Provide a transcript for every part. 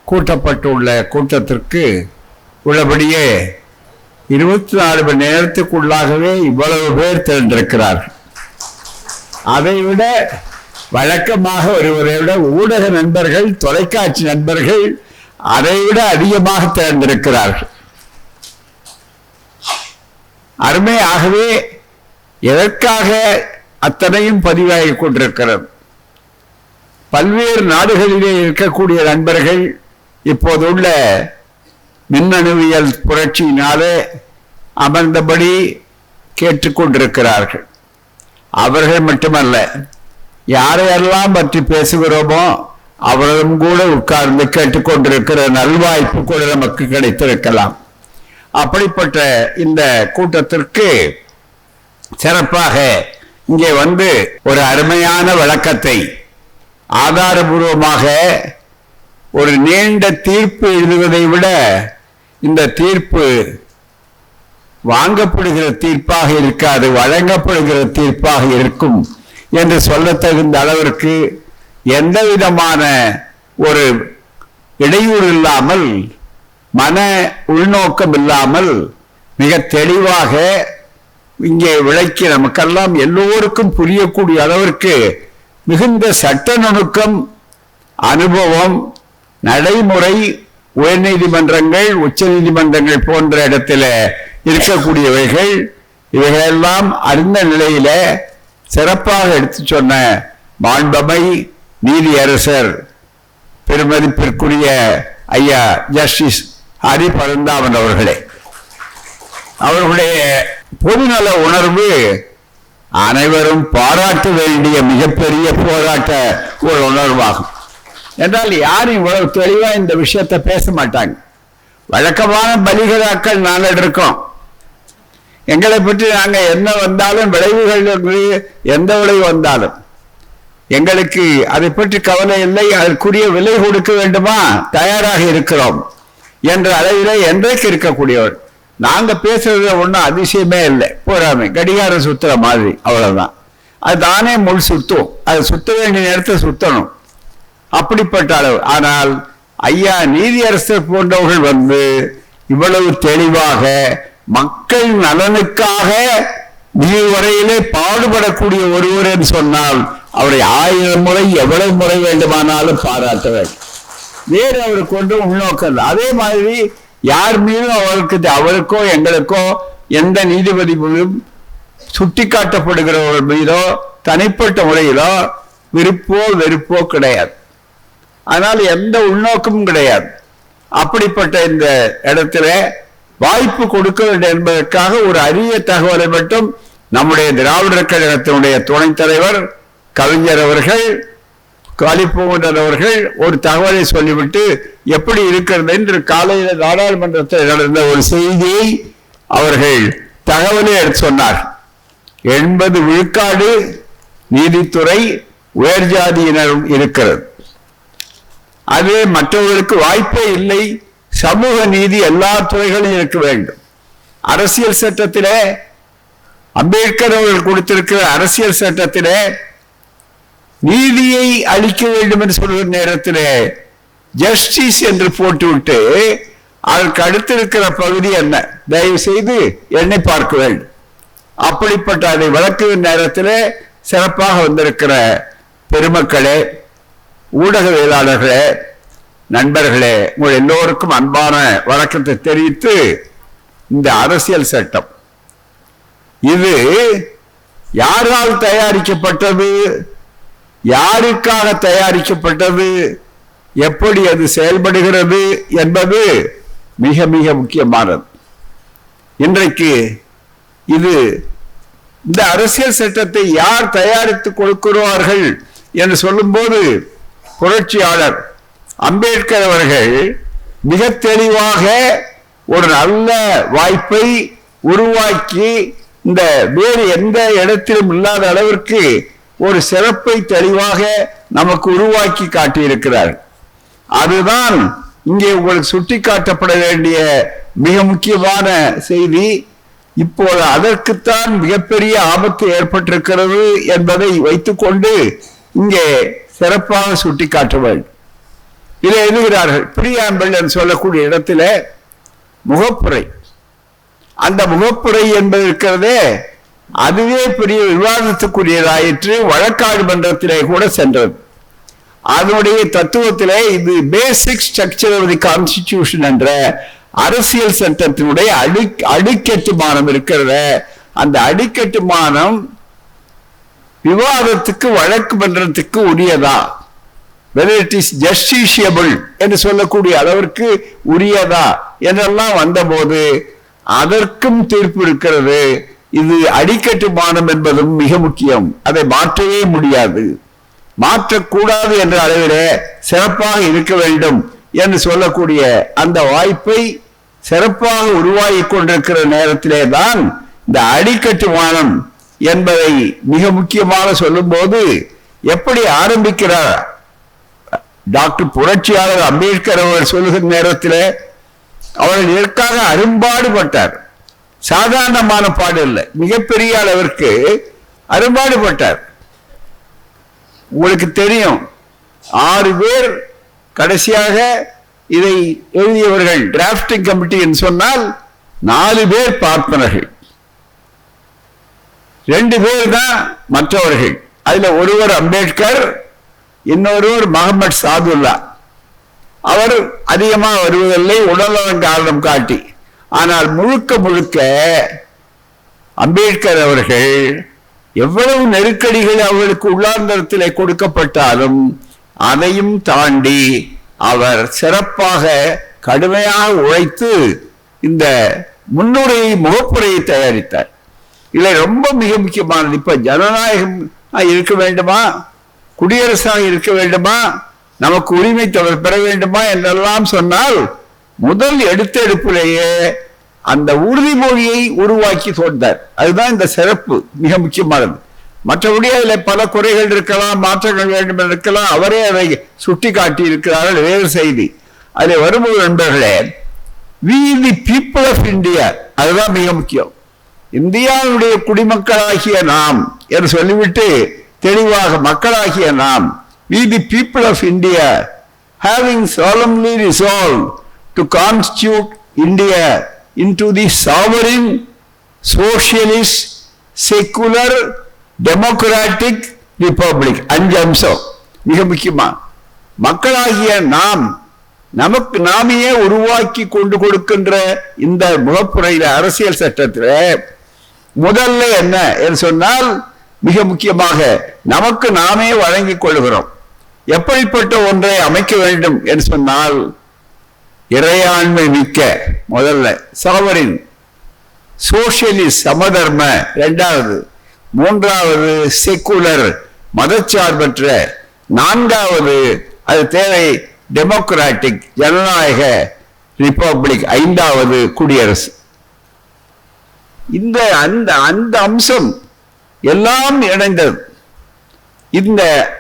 கூட்டப்பட்டுள்ள கூட்டத்திற்கு உள்ளபடியே 24 மணி நேரத்துக்குள்ளாகவே இவ்வளவு பேர் திரண்டிருக்கிறார்கள். அதைவிட வழக்கமாக ஒருவரை விட ஊடக நண்பர்கள், தொலைக்காட்சி நண்பர்கள் அதைவிட அதிகமாக திரண்டிருக்கிறார்கள். அருமையாகவே எதற்காக அத்தனையும் பதிவாகிக் கொண்டிருக்கிறது. பல்வேறு நாடுகளிலே இருக்கக்கூடிய நண்பர்கள் இப்போதுள்ள மின்னணுவியல் புரட்சியினாலே அமர்ந்தபடி கேட்டுக்கொண்டிருக்கிறார்கள். அவர்கள் மட்டுமல்ல, யாரையெல்லாம் பற்றி பேசுகிறோமோ அவர்களும் கூட உட்கார்ந்து கேட்டுக்கொண்டிருக்கிற நல்வாய்ப்பு கூட நமக்கு கிடைத்திருக்கலாம். அப்படிப்பட்ட இந்த கூட்டத்திற்கு சிறப்பாக இங்கே வந்து ஒரு அருமையான விளக்கத்தை ஆதாரபூர்வமாக ஒரு நீண்ட தீர்ப்பு எழுதுவதை விட இந்த தீர்ப்பு வாங்கப்படுகிற தீர்ப்பாக இருக்காது, வழங்கப்படுகிற தீர்ப்பாக இருக்கும் என்று சொல்ல தகுந்த அளவிற்கு எந்த விதமான ஒரு இடையூறு இல்லாமல், மன உள்நோக்கம் இல்லாமல் மிக தெளிவாக இங்கே விளக்கி நமக்கெல்லாம் எல்லோருக்கும் புரியக்கூடிய அளவிற்கு மிகுந்த சட்ட நுணுக்கம், அனுபவம், நடைமுறை, உயர்நீதிமன்றங்கள், உச்ச நீதிமன்றங்கள் போன்ற இடத்துல இருக்கக்கூடியவைகள், இவைகளெல்லாம் அறிந்த நிலையில சிறப்பாக எடுத்து சொன்ன மாண்பமை நீதியரசர் பெருமதிப்பிற்குரிய ஐயா ஜஸ்டிஸ் ஹரி பரந்தாமன் அவர்களே, அவர்களுடைய பொதுநல உணர்வு அனைவரும் பாராட்ட வேண்டிய மிகப்பெரிய போராட்ட ஒரு உணர்வாகும். என்றால் யாரும் இவ்வளவு தெளிவா இந்த விஷயத்தை பேச மாட்டாங்க. வழக்கமான பலிகளாக்கள் நாங்கள் இருக்கோம். எங்களை பற்றி நாங்க என்ன வந்தாலும் விளைவுகள் எந்த விளைவு வந்தாலும் எங்களுக்கு அதை பற்றி கவலை இல்லை, அதற்குரிய விலை கொடுக்க வேண்டுமா, தயாராக இருக்கிறோம் என்ற அளவிலே என்றைக்கு இருக்கக்கூடியவர். நாங்க பேசுறது ஒன்றும் அதிசயமே இல்லை, போறாமே கடிகாரம் சுத்துற மாதிரி, அவ்வளவுதான். அது தானே முள் சுத்தும், அது சுத்த வேண்டிய நேரத்தை சுத்தணும், அப்படிப்பட்ட அளவு. ஆனால் ஐயா நீதியரசர் போன்றவர்கள் வந்து இவ்வளவு தெளிவாக மக்கள் நலனுக்காக இதுவரையிலே பாடுபடக்கூடிய ஒருவர் என்று சொன்னால் அவரை 1000 முறை எவ்வளவு முறை வேண்டுமானாலும் பாராட்ட வேண்டும். வேறு அவருக்கு ஒன்றும் உள்நோக்கம். அதே மாதிரி யார் மீதும் அவருக்கோ எங்களுக்கோ எந்த நீதிபதி மீதும் சுட்டிக்காட்டப்படுகிறவர்கள் மீதோ தனிப்பட்ட முறையிலோ விருப்போ வெறுப்போ கிடையாது. ஆனால் எந்த உள்நோக்கமும் கிடையாது. அப்படிப்பட்ட இந்த இடத்துல வாய்ப்பு கொடுக்க வேண்டும் என்பதற்காக ஒரு அரிய தகவலை மட்டும் நம்முடைய திராவிடர் கழகத்தினுடைய துணைத் தலைவர் கவிஞர் அவர்கள், காலிப்பூங்கன் அவர்கள் ஒரு தகவலை சொல்லிவிட்டு எப்படி இருக்கிறது என்று காலையில் நாடாளுமன்றத்தில் நடந்த ஒரு செய்தியை அவர்கள் தகவலை எடுத்து சொன்னார். 80 விழுக்காடு நீதித்துறை உயர் ஜாதியினரும் இருக்கிறது. அது மற்றவர்களுக்கு வாய்ப்பே இல்லை. சமூக நீதி எல்லா துறைகளிலும் இருக்க வேண்டும். அரசியல் சட்டத்திலே அம்பேத்கர் அவர்கள் கொடுத்திருக்கிற அரசியல் சட்டத்திலே நீதியை அளிக்க வேண்டும் என்று சொல்கிற நேரத்திலே ஜஸ்டிஸ் என்று போட்டுவிட்டு அதற்கு அடுத்திருக்கிற பகுதி என்ன, தயவு செய்து எண்ணி பார்க்க வேண்டும். அப்படிப்பட்ட அதை விளக்குகிற நேரத்திலே சிறப்பாக வந்திருக்கிற பெருமக்களே, ஊடகவியலாளர்களே, நண்பர்களே, உங்கள் எல்லோருக்கும் அன்பான வணக்கத்தை தெரிவித்து, இந்த அரசியல் சட்டம் இது யாரால் தயாரிக்கப்பட்டது, யாருக்காக தயாரிக்கப்பட்டது, எப்படி அது செயல்படுகிறது என்பது மிக மிக முக்கியமானது. இன்றைக்கு இந்த அரசியல் சட்டத்தை யார் தயாரித்து கொடுக்கிறார்கள் என்று சொல்லும்போது புரட்சியாளர் அம்பேத்கர் அவர்கள் மிக தெளிவாக ஒரு நல்ல வாய்ப்பை உருவாக்கி இந்த வேறு எந்த இடத்திலும் இல்லாத அளவிற்கு ஒரு சிறப்பை தெளிவாக நமக்கு உருவாக்கி காட்டியிருக்கிறார். அதுதான் இங்கே உங்களுக்கு சுட்டிக்காட்டப்பட வேண்டிய மிக முக்கியமான செய்தி. இப்போது அதற்குத்தான் மிகப்பெரிய ஆபத்து ஏற்பட்டிருக்கிறது என்பதை வைத்துக்கொண்டு இங்கே சிறப்பாக சுட்டிக்காட்ட வேண்டும். இதை எழுதுகிறார்கள். பிரியாம்பிள் என்று சொல்லக்கூடிய இடத்துல முகப்புரை, அந்த முகப்புரை என்பது இருக்கிறதே அதுவே பெரிய விவாதத்துக்குரியதாயிற்று. வழக்காடு மன்றத்திலே கூட சென்றது. அதனுடைய தத்துவத்திலே இது basic structure of the constitution என்ற அரசியல் சட்டத்தினுடைய அடிக்கட்டுமானம் இருக்கிறத, அந்த அடிக்கட்டுமானம் விவாதத்துக்கு வழக்கு மன்றத்துக்கு உரியதா, whether it is justiciable என்று சொல்லக்கூடிய அளவிற்கு உரியதா என்றெல்லாம் வந்தபோது அதற்கும் தீர்ப்பு இருக்கிறது. இது அடிக்கட்டுமானம் என்பதும் மிக முக்கியம். அதை மாற்றவே முடியாது, மாற்றக்கூடாது என்ற அளவிலே சிறப்பாக இருக்க வேண்டும் என்று சொல்லக்கூடிய அந்த வாய்ப்பை சிறப்பாக உருவாகி கொண்டிருக்கிற நேரத்திலே தான் இந்த அடிக்கட்டுமானம் என்பதை மிக முக்கியமாக சொல்லும் போது எப்படி ஆரம்பிக்கிறார் டாக்டர் புரட்சியாளர் அம்பேத்கர் அவர்கள் சொல்லுகிற நேரத்தில் அவர்கள் இதற்காக அரும்பாடுபட்டார். சாதாரணமான பாடு இல்லை, மிகப்பெரிய அளவிற்கு அரும்பாடுபட்டார். உங்களுக்கு தெரியும், 6 பேர் கடைசியாக இதை எழுதியவர்கள். டிராப்டிங் கமிட்டி என்று சொன்னால் 4 பேர் பார்ப்பனர்கள், 2 பேர் தான் மற்றவர்கள். அதுல ஒருவர் அம்பேத்கர், இன்னொருவர் முகமது சாதுல்லா. அவர் அதிகமாக வருவதில்லை, உடல்நலம் காரணம் காட்டி. ஆனால் முழுக்க முழுக்க அம்பேத்கர் அவர்கள் எவ்வளவு நெருக்கடிகள் அவர்களுக்கு உள்ளார்ந்தத்திலே கொடுக்கப்பட்டாலும் அதையும் தாண்டி அவர் சிறப்பாக கடுமையாக உழைத்து இந்த முன்னுரையை முகப்புரையை தயாரித்தார். இல்லை, ரொம்ப மிக முக்கியமானது. இப்ப ஜனநாயகம் இருக்க வேண்டுமா, குடியரசாக இருக்க வேண்டுமா, நமக்கு உரிமை பெற வேண்டுமா என்றெல்லாம் சொன்னால் முதல் எடுப்பிலேயே அந்த உறுதிமொழியை உருவாக்கி சொன்னார். அதுதான் இந்த சிறப்பு, மிக முக்கியமானது. மற்றபடி அதில் பல குறைகள் இருக்கலாம், மாற்றங்கள் வேண்டும் இருக்கலாம், அவரே அதை சுட்டி காட்டி இருக்கிறார்கள். வேறு செய்தி அதில் வரும்போது நண்பர்களே, we the people of India, அதுதான் மிக முக்கியம். இந்தியாவுடைய குடிமக்களாகிய நாம் என்று சொல்லிவிட்டு தெளிவாக மக்களாகிய நாம், we the people of India having solemnly resolved to constitute India into the sovereign, socialist, secular, democratic republic. 5 அம்சம் மிக முக்கியமா. மக்களாகிய நாம் நமக்கு நாமையே உருவாக்கி கொண்டு கொடுக்கின்ற இந்த முகப்புரையில அரசியல் சட்டத்தில் முதல்ல என்ன என்று சொன்னால், மிக முக்கியமாக நமக்கு நாமே வழங்கிக் கொள்கிறோம். எப்படிப்பட்ட ஒன்றை அமைக்க வேண்டும் என்று சொன்னால், இறையாண்மை மிக்க முதல்ல சாவரின், சோசியலிஸ்ட் சமதர்ம 2வது, 3வது செக்குலர் மதச்சார்பற்ற, 4வது அது தேவை டெமோக்ராட்டிக் ஜனநாயக ரிப்பப்ளிக், 5வது குடியரசு. இந்த அந்த அம்சம் எல்லாம் இணைந்தது.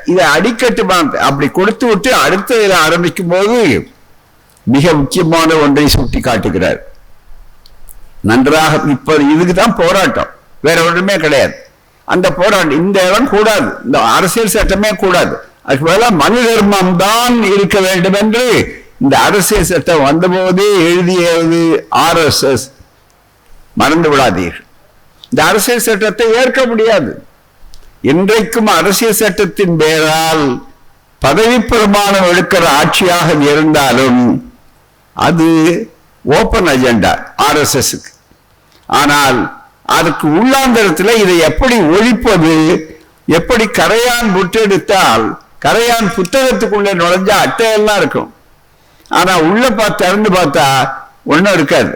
இதை அடிக்கட்டுமான அப்படி கொடுத்து விட்டு அடுத்த இதில் ஆரம்பிக்கும் போது மிக முக்கியமான ஒன்றை சுட்டி காட்டுகிறார். நன்றாக இப்ப இதுக்குதான் போராட்டம், வேற ஒன்றுமே கிடையாது. அந்த போராட்டம் இந்த இடம் கூடாது, இந்த அரசியல் சட்டமே கூடாது, அதுக்கு மேல மனு தர்மம் தான் இருக்க வேண்டும் என்று இந்த அரசியல் சட்டம் வந்தபோதே எழுதியது RSS. மறந்து விடாதீர்கள், இந்த அரசியல் சட்டத்தை ஏற்க முடியாது. இன்றைக்கும் அரசியல் சட்டத்தின் பெயரால் பதவி பிரமாணம் எடுக்கிற ஆட்சியாக இருந்தாலும் அது ஓபன் அஜெண்டா RSSக்கு. ஆனால் அதுக்கு உள்ளாந்தரத்தில் இதை எப்படி ஒழிப்பது, எப்படி கரையான் புற்றெடுத்தால் கரையான் புத்தகத்துக்குள்ளே நுழைஞ்சா அட்டையெல்லாம் இருக்கும், ஆனா உள்ள திறந்து பார்த்தா ஒன்றும் இருக்காது.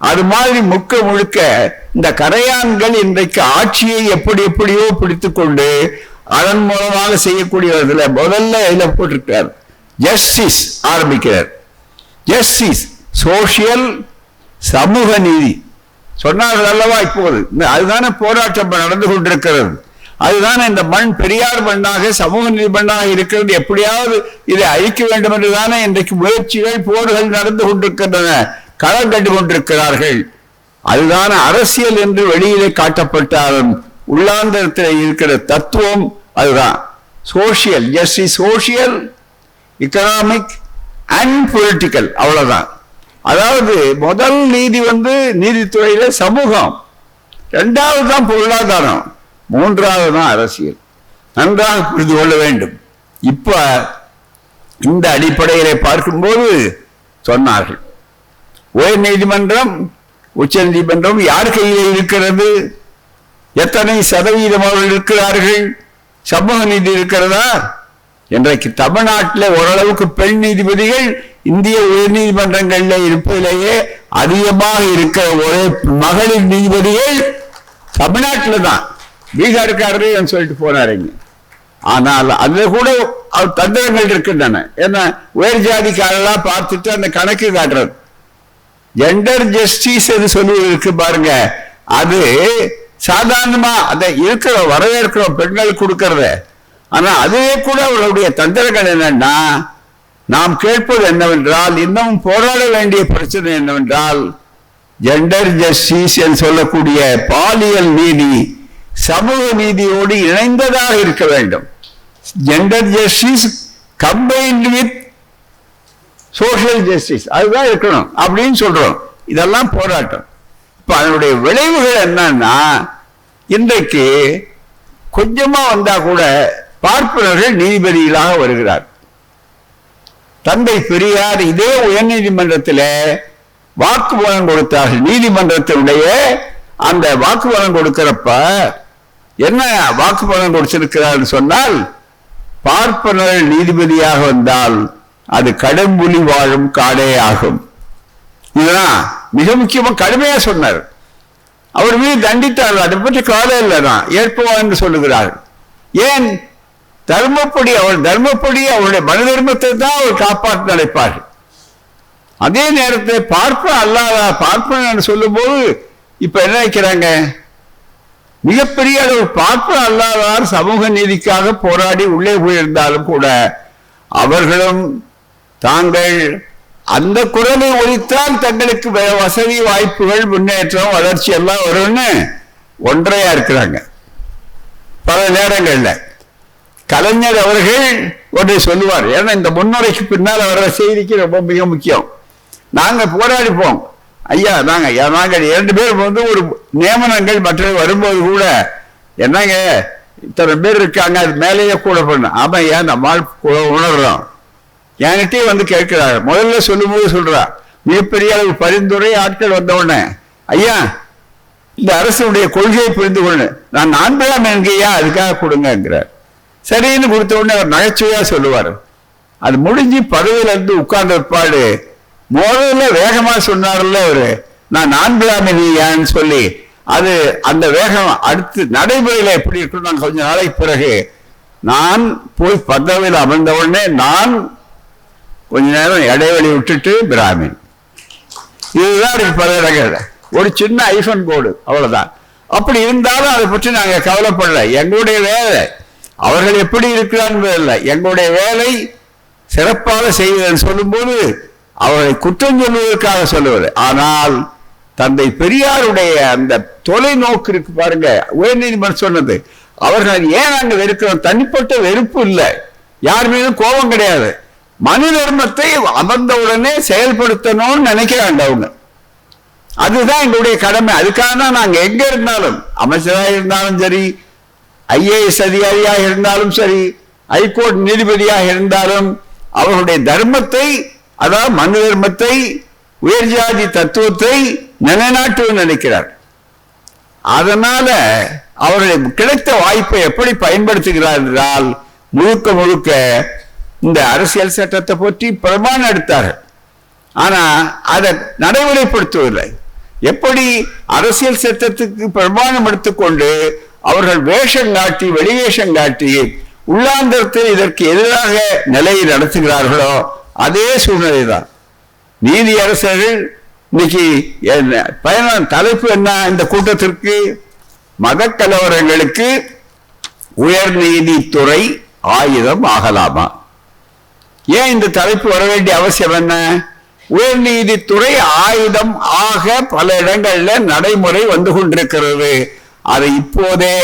அது மாதிரி முழுக்க இந்த கரையான்கள் இன்றைக்கு ஆட்சியை எப்படியோ பிடித்துக் கொண்டு அதன் மூலமாக செய்யக்கூடியவர்களை முதல்ல இதுல போட்டிருக்கிறார். ஜஸ்டிஸ் ஆரம்பிக்கிறார். ஜஸ்டிஸ், சோசியல், சமூக நீதி சொன்னார்கள் அல்லவா. இப்போது அதுதானே போராட்டம் நடந்து கொண்டிருக்கிறது. அதுதானே இந்த மண் பெரியார் மண்ணாக சமூக நீதி மண்ணாக இருக்கிறது. எப்படியாவது இதை அழிக்க வேண்டும் என்றுதானே இன்றைக்கு முயற்சிகள், போர்கள் நடந்து கொண்டிருக்கின்றன, களம் கண்டு கொண்டிருக்கிறார்கள். அதுதான் அரசியல் என்று வெளியிலே காட்டப்பட்டாலும் உள்ளாந்தரத்தில் இருக்கிற தத்துவம் அதுதான். சோசியல் ஜஸ்டிஸ், சோசியல், எக்கனாமிக், அன்பொலிட்டிக்கல், அவ்வளவுதான். அதாவது முதல் நீதி நீதித்துறையில சமூகம், இரண்டாவது தான் பொருளாதாரம், மூன்றாவது தான் அரசியல். நன்றாக புரிந்து கொள்ள வேண்டும். இப்ப இந்த அடிப்படையிலே பார்க்கும்போது சொன்னார்கள், உயர் நீதிமன்றம் உச்ச நீதிமன்றம் யார் கையில் இருக்கிறது, எத்தனை சதவீதம் அவர்கள் இருக்கிறார்கள், சமூக நீதி இருக்கிறதா? இன்றைக்கு தமிழ்நாட்டில் ஓரளவுக்கு பெண் நீதிபதிகள் இந்திய உயர் நீதிமன்றங்களில் இருப்பதிலேயே அதிகமாக இருக்கிற ஒரே மகளிர் நீதிபதிகள் தமிழ்நாட்டில் தான். பீகாருக்காரரே சொல்லிட்டு போனாருங்க. ஆனால் அதுல கூட தந்திரங்கள் இருக்கின்றன. ஏன்னா உயர் ஜாதிக்காரெல்லாம் பார்த்துட்டு அந்த கணக்கு காட்டுறது. ஜெண்டர் ஜஸ்டிஸ் சொல்லி இருக்கு பாருங்க, அது சாதாரணமா அதை இருக்கிற வரவேற்கிற பெண்கள் கொடுக்கறத. ஆனா அதுவே கூட அவர்களுடைய தந்திரங்கள் என்னன்னா, நாம் கேட்பது என்னவென்றால், இன்னும் போராட வேண்டிய பிரச்சனை என்னவென்றால், ஜெண்டர் ஜஸ்டிஸ் என்று சொல்லக்கூடிய பாலியல் நீதி சமூக நீதியோடு இணைந்ததாக இருக்க வேண்டும். Gender justice combined with social justice, அதுதான் இருக்கணும் அப்படின்னு சொல்றோம். இதெல்லாம் போராட்டம். இப்ப அதனுடைய விளைவுகள் என்னன்னா, இன்றைக்கு கொஞ்சமா வந்தா கூட பார்ப்பனர்கள் நீதிபதிகளாக வருகிறார். தந்தை பெரியார் இதே உயர் நீதிமன்றத்தில் வாக்குமூலம் கொடுத்தார்கள். நீதிமன்றத்தினுடைய அந்த வாக்குமூலம் கொடுக்கிறப்ப என்ன வாக்குமூலம் கொடுத்திருக்கிறார் சொன்னால், பார்ப்பனர்கள் நீதிபதியாக வந்தால் அது கடும்புலி வாழும் காடே ஆகும். இதுதான் மிக முக்கியமா கடுமையா சொன்னார். அவர் மீது தண்டித்தார். அதை பற்றி கவலை இல்லைதான், ஏற்போம் என்று சொல்லுகிறார். ஏன்? தர்மப்படி, அவர் தர்மப்படி அவருடைய மனு தர்மத்தை தான் அவர் காப்பாற்ற நினைப்பார்கள். அதே நேரத்தில் பார்ப்பன அல்லாத பார்ப்பன என்று சொல்லும் போது இப்ப என்ன நினைக்கிறாங்க, மிகப்பெரிய அளவு பார்ப்பன அல்லாதார் சமூக நீதிக்காக போராடி உள்ளே போயிருந்தாலும் கூட அவர்களும் தாங்கள் அந்த குரலை ஒலித்தால் தங்களுக்கு வசதி வாய்ப்புகள் முன்னேற்றம் வளர்ச்சி எல்லாம் வரும்னு ஒன்றையா இருக்கிறாங்க. பல நேரங்கள்ல கலைஞர் அவர்கள் ஒன்றை சொல்லுவார். ஏன்னா இந்த முன்னுரைக்கு பின்னால் வர்ற செய்திக்கு ரொம்ப மிக முக்கியம். நாங்க போராடிப்போம் ஐயா, நாங்கள் 2 பேர் ஒரு நியமனங்கள் மற்ற வரும்போது கூட என்னங்க இத்தனை பேர் இருக்காங்க, அது மேலேயே கூட பண்ண. ஆமா ஐயா, நம்மால் உணர்றோம். என்கிட்டயே கேட்கிறாங்க. முதல்ல சொல்லும் போது சொல்றா, மிகப்பெரிய அளவு பரிந்துரை ஆட்கள் வந்த உடனே, ஐயா இந்த அரசுடைய கொள்கையை புரிந்து கொள்ள நான் 4ஆம் என்கையா அதுக்காக கொடுங்கிறார். சரின்னு கொடுத்த உடனே அவர் நகைச்சுவையா சொல்லுவார். அது முடிஞ்சு பதவியில இருந்து உட்கார்ந்த பாடு முதல்ல வேகமா சொன்னார்ல அவரு, நான் 4ஆம் என்கையான்னு சொல்லி, அது அந்த வேகம் அடுத்து நடைமுறையில எப்படி இருக்கணும். கொஞ்ச நாளைக்கு பிறகு நான் போய் பதவியில் அமர்ந்த உடனே நான் கொஞ்ச நேரம் இடைவெளி விட்டுட்டு பிராமின், இதுதான் பல இடங்கள்ல ஒரு சின்ன ஐஃபன் கோடு, அவ்வளவுதான். அப்படி இருந்தாலும் அதை பற்றி நாங்க கவலைப்படல. எங்களுடைய வேலை அவர்கள் எப்படி இருக்கிறான்னு இல்லை, எங்களுடைய வேலை சிறப்பாக செய்வதுன்னு சொல்லும் போது அவர்களை குற்றம் சொல்வதற்காக சொல்லுவது. ஆனால் தந்தை பெரியாருடைய அந்த தொலைநோக்கு இருக்கு பாருங்க. உயர் நீதிமன்றம் சொன்னது, அவர்கள் ஏன் அங்க வெறுக்கிறோம், தனிப்பட்ட வெறுப்பு இல்லை, யார் மீதும் கோபம் கிடையாது. மனு தர்மத்தை அமர்ந்தவுடனே செயல்படுத்தணும்னு நினைக்கிறாங்க அவங்க. அதுதான் எங்களுடைய கடமை. அதுக்காக தான் நாங்க எங்க இருந்தாலும், அமைச்சராக இருந்தாலும் சரி, IAS அதிகாரியாக இருந்தாலும் சரி, ஹைகோர்ட் நீதிபதியாக இருந்தாலும் அவர்களுடைய தர்மத்தை, அதாவது மனு தர்மத்தை, உயர் ஜாதி தத்துவத்தை நிலைநாட்டு நினைக்கிறார். அதனால அவர்களுக்கு கிடைத்த வாய்ப்பை எப்படி பயன்படுத்துகிறார் என்றால், முழுக்க முழுக்க இந்த அரசியல் சட்டத்தை பற்றி பிரமாணம் எடுத்தார்கள். ஆனா அதை நடைமுறைப்படுத்துவதில்லை. எப்படி அரசியல் சட்டத்துக்கு பிரமாணம் எடுத்துக்கொண்டு அவர்கள் வேஷம் காட்டி, வெளிவேஷம் காட்டி உள்ளாந்தரத்தில் இதற்கு எதிராக நிலையை நடத்துகிறார்களோ அதே சூழ்நிலை தான். நீதி அரசர்கள் இன்னைக்கு பயணம் தலைப்பு என்ன இந்த கூட்டத்திற்கு, மத கலவரங்களுக்கு உயர் நீதித்துறை ஆயுதம் ஆகலாமா? ஏன் இந்த தலைப்பு வர வேண்டிய அவசியம் என்ன? உயர் நீதித்துறை ஆயுதம் ஆக பல இடங்கள்ல நடைமுறை வந்து கொண்டிருக்கிறது. அதை இப்போதே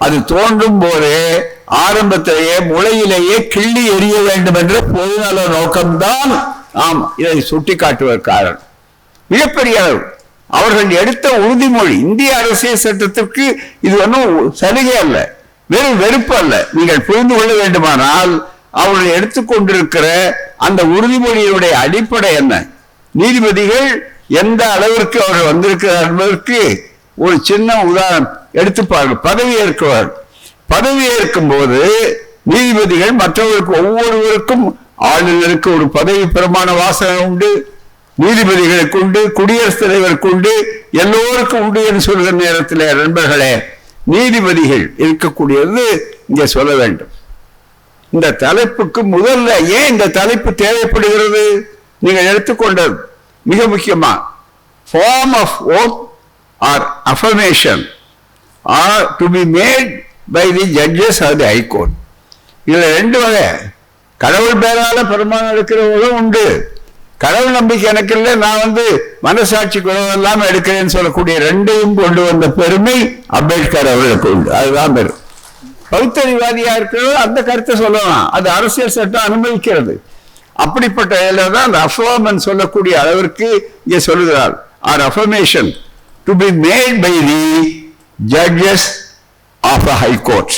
அது தோன்றும் போதே ஆரம்பத்திலேயே முளையிலேயே கிள்ளி எறிய வேண்டும் என்ற பொதுநல நோக்கம்தான் ஆம், இதை சுட்டி காட்டுவதற்காக மிகப்பெரிய அளவு அவர்கள் எடுத்த உறுதிமொழி. இந்திய அரசியல் சட்டத்திற்கு இது ஒன்றும் சலுகை அல்ல, வெறும் வெறுப்பு அல்ல. நீங்கள் புரிந்து கொள்ள வேண்டுமானால் அவர்கள் எடுத்துக்கொண்டிருக்கிற அந்த உறுதிமொழியினுடைய அடிப்படை என்ன, நீதிபதிகள் எந்த அளவிற்கு அவர்கள் வந்திருக்கிறார் என்பதற்கு ஒரு சின்ன உதாரணம் எடுத்துப்பார்கள். பதவி ஏற்கும் போது நீதிபதிகள் மற்றவர்களுக்கு ஒவ்வொருவருக்கும், ஆளுநருக்கு ஒரு பதவி பிரமாண வாசகம் உண்டு, நீதிபதிகளுக்கு உண்டு, குடியரசுத் தலைவருக்கு உண்டு, எல்லோருக்கும் உண்டு என்று சொல்கிற நேரத்தில் நண்பர்களே, நீதிபதிகள் இருக்கக்கூடியது இங்கே சொல்ல வேண்டும். இந்த தலைப்புக்கு முதல்ல ஏன் இந்த தலைப்பு தேவைப்படுகிறது? நீங்கள் எடுத்துக்கொண்டது மிக முக்கியமா form of oath or affirmation are to be made by the judges of the High Court. இதுல ரெண்டு வகை. கடவுள் பேரால பிரமாணம் எடுக்கிறவங்களும் உண்டு. கடவுள் நம்பிக்கை எனக்கு இல்லை, நான் மனசாட்சி குணம் இல்லாம எடுக்கிறேன்னு சொல்லக்கூடிய ரெண்டையும் கொண்டு வந்த பெருமை அம்பேத்கர் அவர்களுக்கு உண்டு. அதுதான் பெரும். பகுத்தறிவாதியா இருக்கிறதோ அந்த கருத்தை சொல்லலாம், அது அரசியல் சட்டம் அனுமதிக்கிறது. அப்படிப்பட்ட தான் அந்த அஃபர்மன் சொல்லக்கூடிய அளவிற்கு இங்கே சொல்லுகிறார். Or affirmation to be made by the judges of the high court.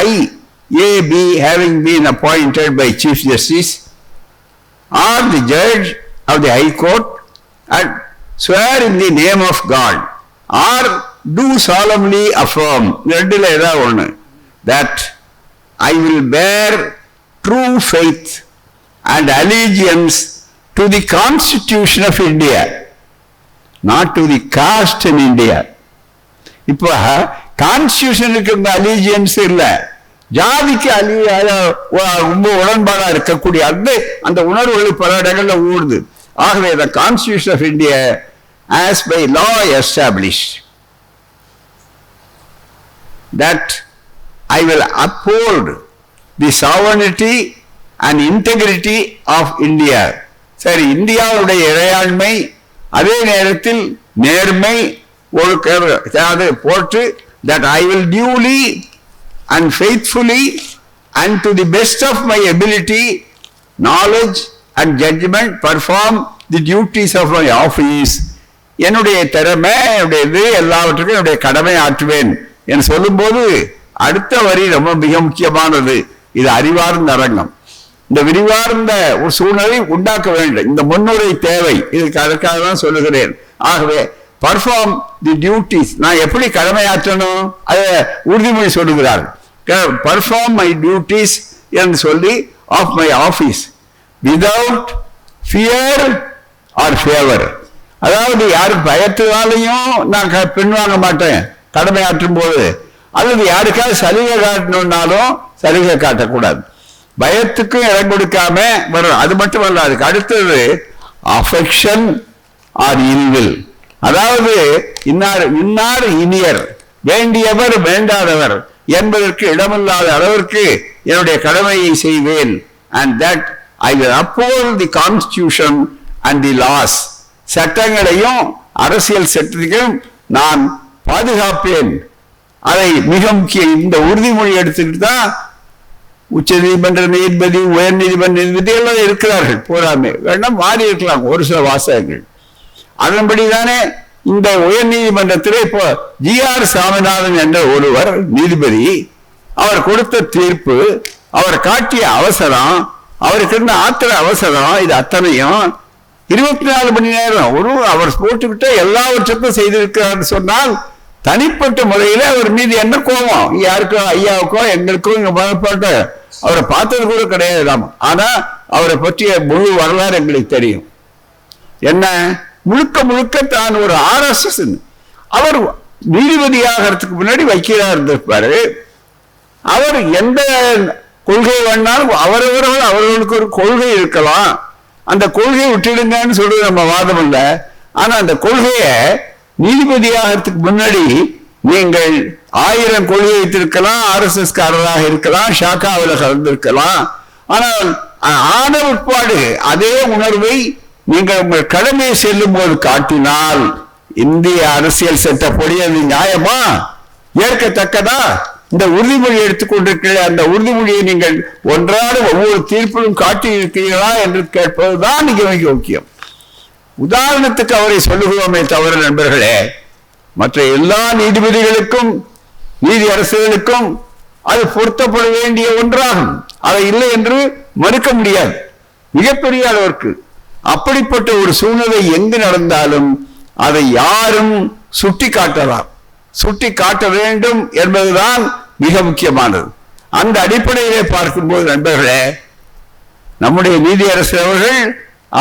IAB having been appointed by Chief Justice or the judge of the High Court and swear in the name of God or do solemnly affirm, ரெண்டுல ஏதாவது ஒண்ணு, that I will bear true faith and allegiance to the Constitution of India, not to the caste in India. இப்ப கான்ஸ்டிடியூஷனுக்கு அலிஜியன்ஸ் இல்ல, ஜாதிக்கு ரொம்ப உடன்பாடா இருக்கக்கூடிய அந்த உணர்வுகள் பல இடங்கள்ல ஊடுது. ஆகவே the Constitution of India as by law established that I will uphold the sovereignty and integrity of India. சரி, இந்தியாவுடைய இறையாண்மை, அதே நேரத்தில் நேர்மை போட்டு that I will duly and faithfully and to the best of my ability, knowledge and judgment perform the duties of my office. என்னுடைய திறமை, என்னுடைய எல்லாவற்றுக்கும் என்னுடைய கடமை ஆற்றுவேன் என்று சொல்லும் போது அடுத்த வரி ரொம்ப மிக முக்கியமானது. இது அறிவார்ந்த அரங்கம். இந்த விரிவார்ந்த ஒரு சூழ்நிலை உண்டாக்க வேண்டும். இந்த முன்னுரை தேவை. இதுக்கு அதற்காக தான் சொல்லுகிறேன். ஆகவே பர்ஃபார்ம் தி டியூட்டிஸ், நான் எப்படி கடமையாற்றணும் அதை உறுதிமொழி சொல்லுகிறார். பர்ஃபார்ம் மை டியூட்டிஸ் என்று சொல்லி of my office without fear or favour. அதாவது யாருக்கு பயத்தினாலையும் நான் பின்வாங்க மாட்டேன் கடமையாற்றும் போது, அல்லது யாருக்காவது சலுகை காட்டணும்னாலும் சலுகை காட்டக்கூடாது. பயத்துக்கும் இடம் கொடுக்காம வரும். அது மட்டும் அல்ல, அதுக்கு அடுத்தது அஃபெக்ஷன் ஆர் இல்வில். அதாவது இன்னார் இனியர், வேண்டியவர் வேண்டாதவர் என்பதற்கு இடமில்லாத அளவிற்கு என்னுடைய கடமையை செய்வேன். and that I will uphold the constitution and the laws. சட்டங்களையும் அரசியல் சட்டத்தையும் நான் பாதுகாப்பேன். அதை மிக முக்கிய இந்த உறுதிமொழி எடுத்துக்கிட்டு தான் உச்ச நீதிமன்ற நீதிபதி, உயர் நீதிமன்ற நீதிபதி எல்லாம் இருக்கிறார்கள். போராமே வேண்டாம், மாறி இருக்கலாம் ஒரு சில வாசகங்கள். அதன்படிதானே இந்த உயர் நீதிமன்றத்திலே இப்போ GR சாமிநாதன் என்ற ஒருவர் நீதிபதி, அவர் கொடுத்த தீர்ப்பு, அவர் காட்டிய அவசரம், அவருக்கு இருந்த ஆத்திர அவசரம், இது அத்தனையும் 24 மணி நேரம் அவர் போட்டுக்கிட்ட எல்லாவற்றுக்கும் செய்திருக்கிறார் சொன்னால் தனிப்பட்ட முறையில் அவர் மீது என்ன கோபம், யாருக்கோ ஐயாவுக்கோ எங்களுக்கோ இங்க மனப்பாட்ட அவரை பார்த்தது கூட கிடையாது. ஆனா அவரை பற்றிய முழு வரலாறு எங்களுக்கு தெரியும். என்ன முழுக்க முழுக்க தான் ஒரு RSS. அவர் நீதிபதியாகிறதுக்கு முன்னாடி வக்கீலா இருந்திருப்பாரு. அவர் எந்த கொள்கை வேணாலும் அவர்களுக்கு ஒரு கொள்கை இருக்கலாம், அந்த கொள்கையை விட்டுடுங்கன்னு சொல்றது நம்ம வாதம் இல்லை. ஆனா அந்த கொள்கையை நீதிபதியாகிறதுக்கு முன்னாடி நீங்கள் 1000 கொள்கை வைத்திருக்கலாம், RSS காரராக இருக்கலாம், ஷாக்காவில் கலந்திருக்கலாம். ஆனால் ஆன உட்பாடு அதே உணர்வை நீங்கள் உங்கள் கடமையை செல்லும் போது காட்டினால் இந்திய அரசியல் சட்டப்படி அது நியாயமா, ஏற்கத்தக்கதா? இந்த உறுதிமொழி எடுத்துக்கொண்டிருக்கிற அந்த உறுதிமொழியை நீங்கள் ஒன்றாட ஒவ்வொரு தீர்ப்பிலும் காட்டி இருக்கிறீர்களா என்று கேட்பதுதான் மிக மிக முக்கியம். உதாரணத்துக்கு அவரை சொல்லுகிறோமே தவிர நண்பர்களே, மற்ற எல்லா நீதிபதிகளுக்கும் நீதி அரசுகளுக்கும் அது பொருத்தப்பட வேண்டிய ஒன்றாகும். அதை இல்லை என்று மறுக்க முடியாது மிகப்பெரிய அளவிற்கு. அப்படிப்பட்ட ஒரு சூழ்நிலை எங்கு நடந்தாலும் அதை யாரும் சுட்டி காட்டலாம், சுட்டி காட்ட வேண்டும் என்பதுதான் மிக முக்கியமானது. அந்த அடிப்படையிலே பார்க்கும்போது நண்பர்களே, நம்முடைய நீதியரசு அவர்கள்